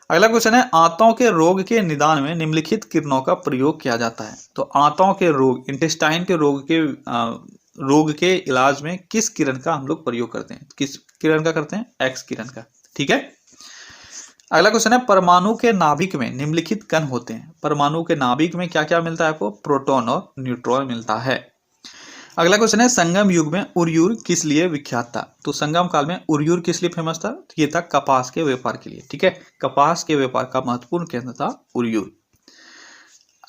अगला क्वेश्चन है, आंतों के रोग के निदान में निम्नलिखित किरणों का प्रयोग किया जाता है। तो आंतों के रोग, इंटेस्टाइन के रोग के इलाज में किस किरण का हम लोग प्रयोग करते हैं? किस किरण का करते हैं? एक्स किरण का, ठीक है। अगला क्वेश्चन है, परमाणु के नाभिक में निम्नलिखित कण होते हैं। परमाणु के नाभिक में क्या क्या मिलता है आपको? प्रोटॉन और न्यूट्रॉन मिलता है। अगला क्वेश्चन है, संगम युग में उर्यूर किस लिए विख्यात था। तो संगम काल में उर्यूर किस लिए फेमस था? तो ये था कपास के व्यापार के लिए, ठीक है। कपास के व्यापार का महत्वपूर्ण केंद्र था उर्यूर।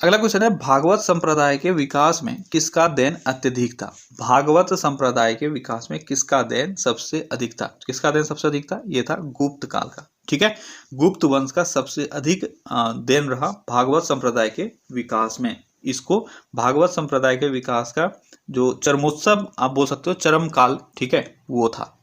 अगला क्वेश्चन है, भागवत संप्रदाय के विकास में किसका देन अत्यधिक था। भागवत संप्रदाय के विकास में किसका देन सबसे अधिक था? किसका देन सबसे अधिक था? ये था गुप्त काल का, ठीक है। गुप्त वंश का सबसे अधिक देन रहा भागवत संप्रदाय के विकास में। इसको भागवत संप्रदाय के विकास का जो चरमोत्सव आप बोल सकते हो, चरम काल, ठीक है, वो था।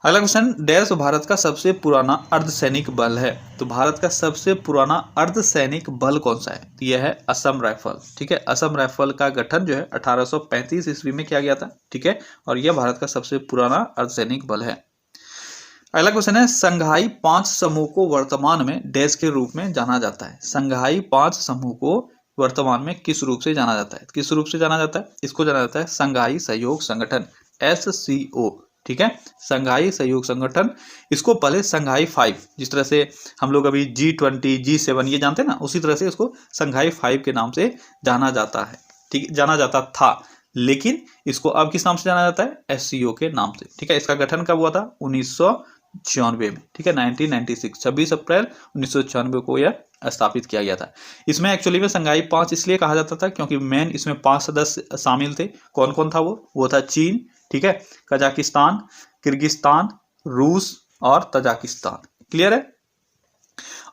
अगला क्वेश्चन, डैश भारत का सबसे पुराना अर्धसैनिक बल है। तो भारत का सबसे पुराना अर्धसैनिक बल कौन सा है? तो यह है असम राइफल, ठीक है। असम राइफल का गठन जो है 1835 ईस्वी में किया गया था, ठीक है, और यह भारत का सबसे पुराना अर्धसैनिक बल है। अगला क्वेश्चन है, संघाई 5 समूह को वर्तमान में डैश के रूप में जाना जाता है। संघाई 5 समूह को वर्तमान में किस रूप से जाना जाता है? किस रूप से जाना जाता है? इसको जाना जाता है संघाई सहयोग संगठन, SCO, ठीक है, संघाई सहयोग संगठन, इसको पहले संघाई 5, जिस तरह से हम लोग अभी G20 G7 ये जानते हैं ना, उसी तरह से इसको संघाई 5 के नाम से जाना जाता है, ठीक, जाना जाता था, लेकिन इसको अब किस नाम से जाना जाता है, SCO के नाम से, ठीक है। इसका गठन कब हुआ था, 1994 में, ठीक है, 1996 26 अप्रैल 1996 को यह स्थापित किया गया था। इसमें एक्चुअली में संघाई 5 इसलिए कहा जाता था क्योंकि मेन इसमें 5 सदस्य शामिल थे। कौन कौन था वो था चीन, ठीक है, कजाकिस्तान, किर्गिस्तान, रूस और तजाकिस्तान, क्लियर है।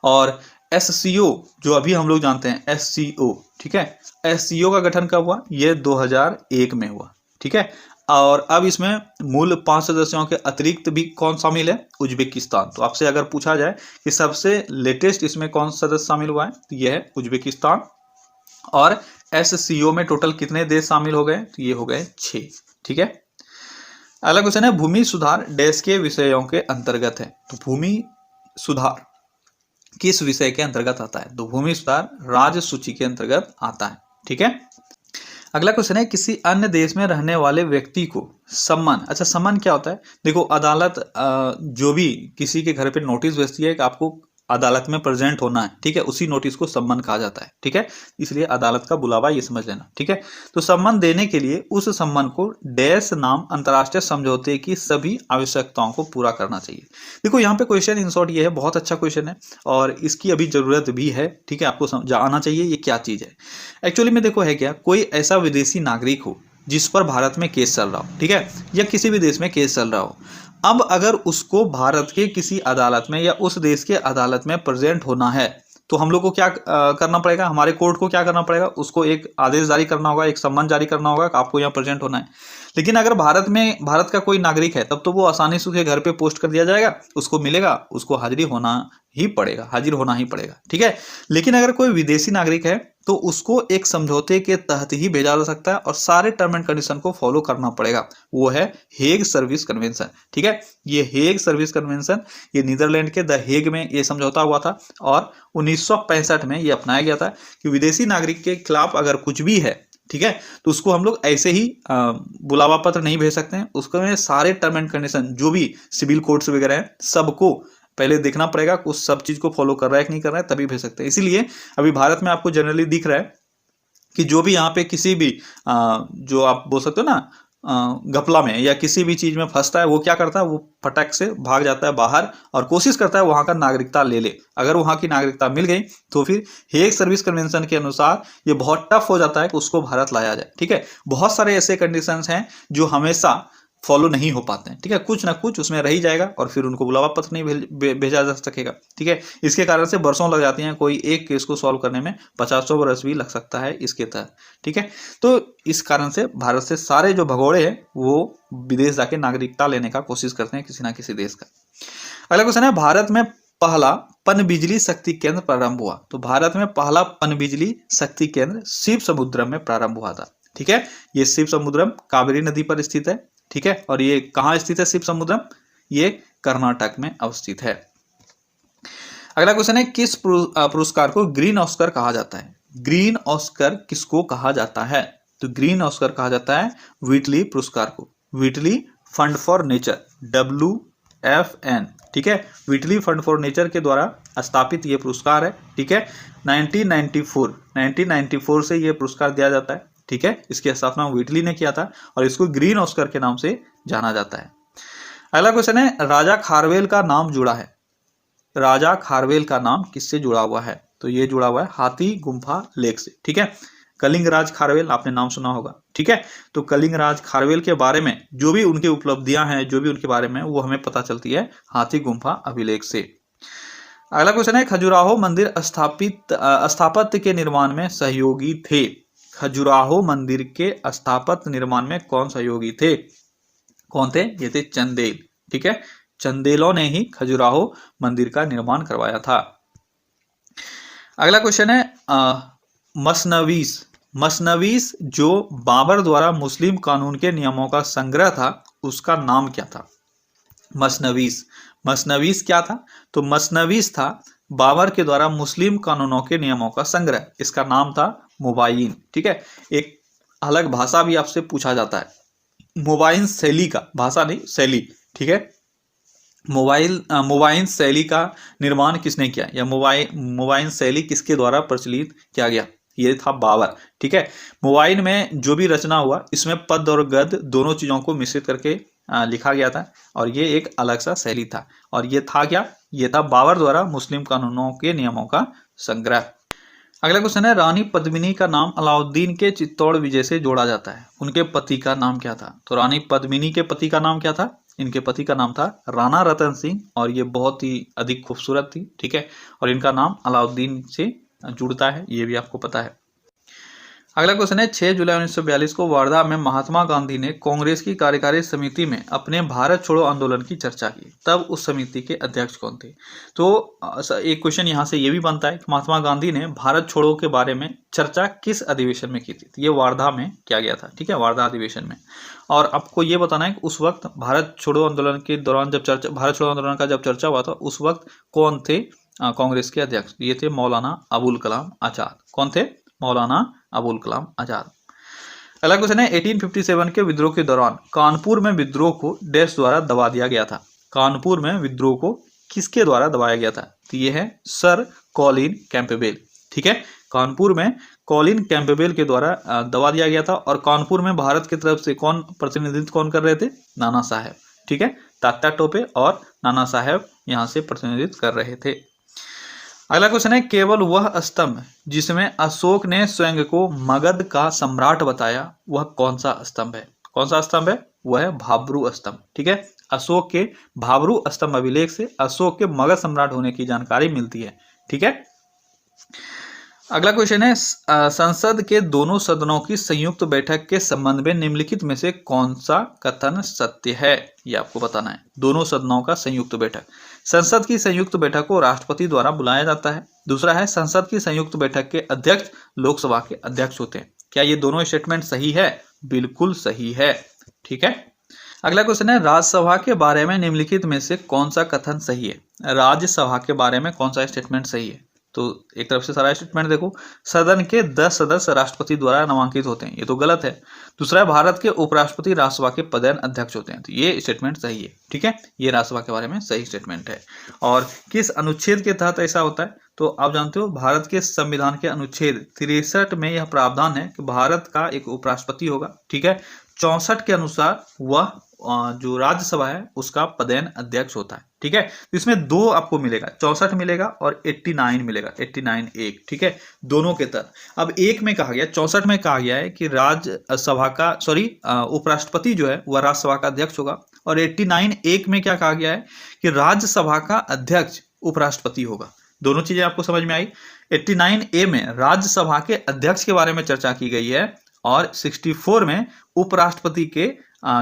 और SCO जो अभी हम लोग जानते हैं SCO, ठीक है, SCO का गठन कब हुआ, ये 2001 में हुआ, ठीक है। और अब इसमें मूल 5 सदस्यों के अतिरिक्त भी कौन शामिल है, उज्बेकिस्तान। तो आपसे अगर पूछा जाए कि सबसे लेटेस्ट इसमें कौन सदस्य शामिल हुआ है, तो यह है उज्बेकिस्तान। और SCO में टोटल कितने देश शामिल हो गए, तो ये हो गए 6, ठीक है। अगला क्वेश्चन है, भूमि सुधार देश के विषयों के अंतर्गत है। तो भूमि सुधार किस विषय के अंतर्गत आता है, तो भूमि सुधार राज्य सूची के अंतर्गत आता है, ठीक है। अगला क्वेश्चन है, किसी अन्य देश में रहने वाले व्यक्ति को सम्मन, अच्छा सम्मन क्या होता है, देखो अदालत जो भी किसी के घर पे नोटिस भेजती है कि आपको अदालत में प्रेजेंट होना है, ठीक है, उसी नोटिस को सम्मन कहा जाता है, ठीक है, इसलिए अदालत का बुलावा ये समझ लेना, ठीक है। तो सम्मन देने के लिए उस सम्मन को डैश नाम अंतर्राष्ट्रीय समझौते की सभी आवश्यकताओं को पूरा करना चाहिए। देखो यहाँ पे क्वेश्चन इन शॉर्ट ये है, बहुत अच्छा क्वेश्चन है और इसकी अभी जरूरत भी है, ठीक है, आपको आना चाहिए ये क्या चीज है। एक्चुअली में देखो है क्या, कोई ऐसा विदेशी नागरिक हो जिस पर भारत में केस चल रहा हो, ठीक है, या किसी भी देश में केस चल रहा हो, अब अगर उसको भारत के किसी अदालत में या उस देश के अदालत में प्रेजेंट होना है, तो हम लोग को क्या करना पड़ेगा, हमारे कोर्ट को क्या करना पड़ेगा, उसको एक आदेश जारी करना होगा, एक सम्मन जारी करना होगा कि आपको यहाँ प्रेजेंट होना है। लेकिन अगर भारत का कोई नागरिक है, तब तो वो आसानी से उसके घर पे पोस्ट कर दिया जाएगा, उसको मिलेगा, उसको हाजिर होना ही पड़ेगा, ठीक है। लेकिन अगर कोई विदेशी नागरिक है तो उसको एक समझौते के तहत ही भेजा जा सकता है और सारे टर्म एंड कंडीशन को फॉलो करना पड़ेगा, वो है हेग सर्विस कन्वेंशन, ठीक है। ये हेग सर्विस कन्वेंशन ये नीदरलैंड के द हेग में ये समझौता हुआ था और 1965 में ये अपनाया गया था कि विदेशी नागरिक के खिलाफ अगर कुछ भी है, ठीक है, तो उसको हम लोग ऐसे ही बुलावा पत्र नहीं भेज सकते हैं, उसको में सारे टर्म एंड कंडीशन जो भी सिविल कोड्स वगैरह हैं सबको पहले देखना पड़ेगा, उस सब चीज को फॉलो कर रहा है कि नहीं कर रहा है, तभी भेज सकते हैं। इसीलिए अभी भारत में आपको जनरली दिख रहा है कि जो भी यहाँ पे किसी भी जो आप बोल सकते हो ना घपला में या किसी भी चीज में फंसता है, वो क्या करता है, वो फटक से भाग जाता है बाहर और कोशिश करता है वहां का नागरिकता ले ले। अगर वहां की नागरिकता मिल गई तो फिर हेग सर्विस कन्वेंशन के अनुसार ये बहुत टफ हो जाता है कि उसको भारत लाया जाए, ठीक है। बहुत सारे ऐसे कंडीशंस हैं जो हमेशा फॉलो नहीं हो पाते हैं, ठीक है, कुछ ना कुछ उसमें रह ही जाएगा और फिर उनको बुलावा पत्र नहीं भेजा जा सकेगा, ठीक है। इसके कारण से बरसों लग जाती हैं, कोई एक केस को सॉल्व करने में 50 बरस भी लग सकता है इसके तहत, ठीक है। तो इस कारण से भारत से सारे जो भगोड़े हैं वो विदेश जाके नागरिकता लेने का कोशिश करते हैं किसी ना किसी देश का। अगला क्वेश्चन है, भारत में पहला पनबिजली शक्ति केंद्र प्रारंभ हुआ। तो भारत में पहला पनबिजली शक्ति केंद्र शिव समुद्रम में प्रारंभ हुआ था, ठीक है। ये शिव समुद्रम कावेरी नदी पर स्थित है, ठीक है, और ये कहां स्थित है शिव समुद्रम, ये कर्नाटक में अवस्थित है। अगला क्वेश्चन है, किस पुरस्कार को ग्रीन ऑस्कर कहा जाता है। ग्रीन ऑस्कर किसको कहा जाता है, तो ग्रीन ऑस्कर कहा जाता है व्हिटली पुरस्कार को, Whitley fund for nature, WFN, ठीक है, व्हिटली फंड फॉर नेचर के द्वारा स्थापित ये पुरस्कार है, ठीक है। 1994 से ये पुरस्कार दिया जाता है, ठीक है। इसकी स्थापना व्हिटली ने किया था और इसको ग्रीन ऑस्कर के नाम से जाना जाता है। अगला क्वेश्चन है, राजा खारवेल का नाम जुड़ा है। राजा खारवेल का नाम किससे जुड़ा हुआ है, तो ये जुड़ा हुआ है हाथी गुम्फा लेक से, ठीक है। कलिंगराज खारवेल आपने नाम सुना होगा, ठीक है। तो कलिंगराज खारवेल के बारे में जो भी उनकी उपलब्धियां हैं, जो भी उनके बारे में, वो हमें पता चलती है हाथी गुम्फा अभिलेख से। अगला क्वेश्चन है, खजुराहो मंदिर स्थापत्य के निर्माण में सहयोगी थे। खजुराहो मंदिर के स्थापत्य निर्माण में कौन सहयोगी थे, कौन थे, ये थे चंदेल, ठीक है। चंदेलों ने ही खजुराहो मंदिर का निर्माण करवाया था। अगला क्वेश्चन है, मसनवीस। मसनवीस जो बाबर द्वारा मुस्लिम कानून के नियमों का संग्रह था, उसका नाम क्या था। मसनवीस क्या था, तो मसनवीस था बाबर के द्वारा मुस्लिम कानूनों के नियमों का संग्रह, इसका नाम था मुबायिन, ठीक है। एक अलग भाषा भी आपसे पूछा जाता है, मोबाइल शैली का, भाषा नहीं शैली, ठीक है, मोबाइल शैली का निर्माण किसने किया, या मोबाइल शैली किसके द्वारा प्रचलित किया गया, ये था बाबर, ठीक है। मोबाइल में जो भी रचना हुआ इसमें पद और गद्य दोनों चीजों को मिश्रित करके लिखा गया था, और ये एक अलग सा शैली था, और ये था क्या, ये था बाबर द्वारा मुस्लिम कानूनों के नियमों का संग्रह। अगला क्वेश्चन है, रानी पद्मिनी का नाम अलाउद्दीन के चित्तौड़ विजय से जोड़ा जाता है, उनके पति का नाम क्या था। तो रानी पद्मिनी के पति का नाम क्या था, इनके पति का नाम था राणा रतन सिंह, और ये बहुत ही अधिक खूबसूरत थी, ठीक है, और इनका नाम अलाउद्दीन से जुड़ता है, ये भी आपको पता है। अगला क्वेश्चन है, 6 जुलाई 1942 को वर्धा में महात्मा गांधी ने कांग्रेस की कार्यकारी समिति में अपने भारत छोड़ो आंदोलन की चर्चा की, तब उस समिति के अध्यक्ष कौन थे। तो एक क्वेश्चन यहाँ से ये भी बनता है कि महात्मा गांधी ने भारत छोड़ो के बारे में चर्चा किस अधिवेशन में की थी। ये वार्धा में किया गया था, ठीक है, वार्धा अधिवेशन में। और आपको ये बताना है कि उस वक्त भारत छोड़ो आंदोलन के दौरान जब चर्चा, भारत छोड़ो आंदोलन का जब चर्चा हुआ था उस वक्त कौन थे कांग्रेस के अध्यक्ष। ये थे मौलाना अबुल कलाम आजाद। कौन थे, मौलाना अबुल कलाम आजाद। अगला क्वेश्चन है, 1857 के विद्रोह के दौरान कानपुर में विद्रोह को डैश द्वारा दबा दिया गया था। कानपुर में विद्रोह को किसके द्वारा दबाया गया था। तो ये है सर कॉलिन कैंपबेल, ठीक है, कानपुर में कॉलिन कैंपबेल के द्वारा दबा दिया गया था। और कानपुर में भारत की तरफ से कौन प्रतिनिधित्व कौन कर रहे थे, नाना साहेब, ठीक है, तात्या टोपे और नाना साहेब यहाँ से प्रतिनिधित्व कर रहे थे। अगला क्वेश्चन है, केवल वह स्तंभ जिसमें अशोक ने स्वयं को मगध का सम्राट बताया वह कौन सा स्तंभ है। कौन सा स्तंभ है, वह है भाब्रू स्तंभ, ठीक है। अशोक के भाब्रू स्तंभ अभिलेख से अशोक के मगध सम्राट होने की जानकारी मिलती है, ठीक है। अगला क्वेश्चन है, संसद के दोनों सदनों की संयुक्त बैठक के संबंध में निम्नलिखित में से कौन सा कथन सत्य है, ये आपको बताना है। दोनों सदनों का संयुक्त बैठक, संसद की संयुक्त बैठक को राष्ट्रपति द्वारा बुलाया जाता है। दूसरा है, संसद की संयुक्त बैठक के अध्यक्ष लोकसभा के अध्यक्ष होते हैं। क्या ये दोनों स्टेटमेंट सही है, बिल्कुल सही है, ठीक है। अगला क्वेश्चन है, राज्यसभा के बारे में निम्नलिखित में से कौन सा कथन सही है। राज्यसभा के बारे में कौन सा स्टेटमेंट सही है। तो एक तरफ से सारा स्टेटमेंट देखो, सदन के 10 सदस्य राष्ट्रपति द्वारा नामांकित होते हैं, ये तो गलत है। दूसरा है, भारत के उपराष्ट्रपति राज्यसभा के पदेन अध्यक्ष होते हैं, तो ये स्टेटमेंट सही है, ठीक है, ये राज्यसभा के बारे में सही स्टेटमेंट है। और किस अनुच्छेद के तहत ऐसा होता है, तो आप जानते हो भारत के संविधान के अनुच्छेद 63 में यह प्रावधान है कि भारत का एक उपराष्ट्रपति होगा, ठीक है। 64 के अनुसार वह जो राज्यसभा है उसका पदेन अध्यक्ष होता है, ठीक है। तो इसमें दो आपको मिलेगा, 64 मिलेगा और 89 मिलेगा, 89 एक, ठीक है, दोनों के तहत। अब एक में कहा गया, 64 में कहा गया है कि राज्यसभा का उपराष्ट्रपति जो है वह राज्यसभा का अध्यक्ष होगा, और 89 एक में क्या कहा गया है कि राज्यसभा का अध्यक्ष उपराष्ट्रपति होगा। दोनों चीजें आपको समझ में आई। 89 ए में राज्यसभा के अध्यक्ष के बारे में चर्चा की गई है, और 64 में उपराष्ट्रपति के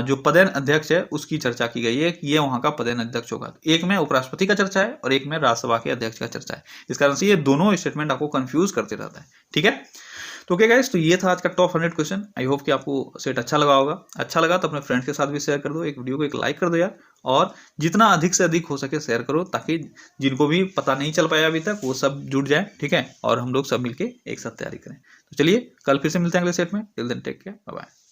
जो पदेन अध्यक्ष है उसकी चर्चा की गई है कि ये वहां का पदेन अध्यक्ष होगा। एक में उपराष्ट्रपति का चर्चा है और एक में राज्यसभा के अध्यक्ष का चर्चा है। इस कारण से ये दोनों स्टेटमेंट आपको कंफ्यूज करते रहता है, ठीक है। तो ओके गाइस, तो ये था आज का टॉप 100 क्वेश्चन। आई होप कि आपको सेट अच्छा लगा होगा। अच्छा लगा तो अपने फ्रेंड्स के साथ भी शेयर कर दो, एक वीडियो को एक लाइक कर दो यार, और जितना अधिक से अधिक हो सके शेयर करो, ताकि जिनको भी पता नहीं चल पाया अभी तक वो सब जुड़ जाए, ठीक है, और हम लोग सब मिलके एक साथ तैयारी करें। तो चलिए कल फिर से मिलते हैं अगले सेट में। Till then take care, bye bye.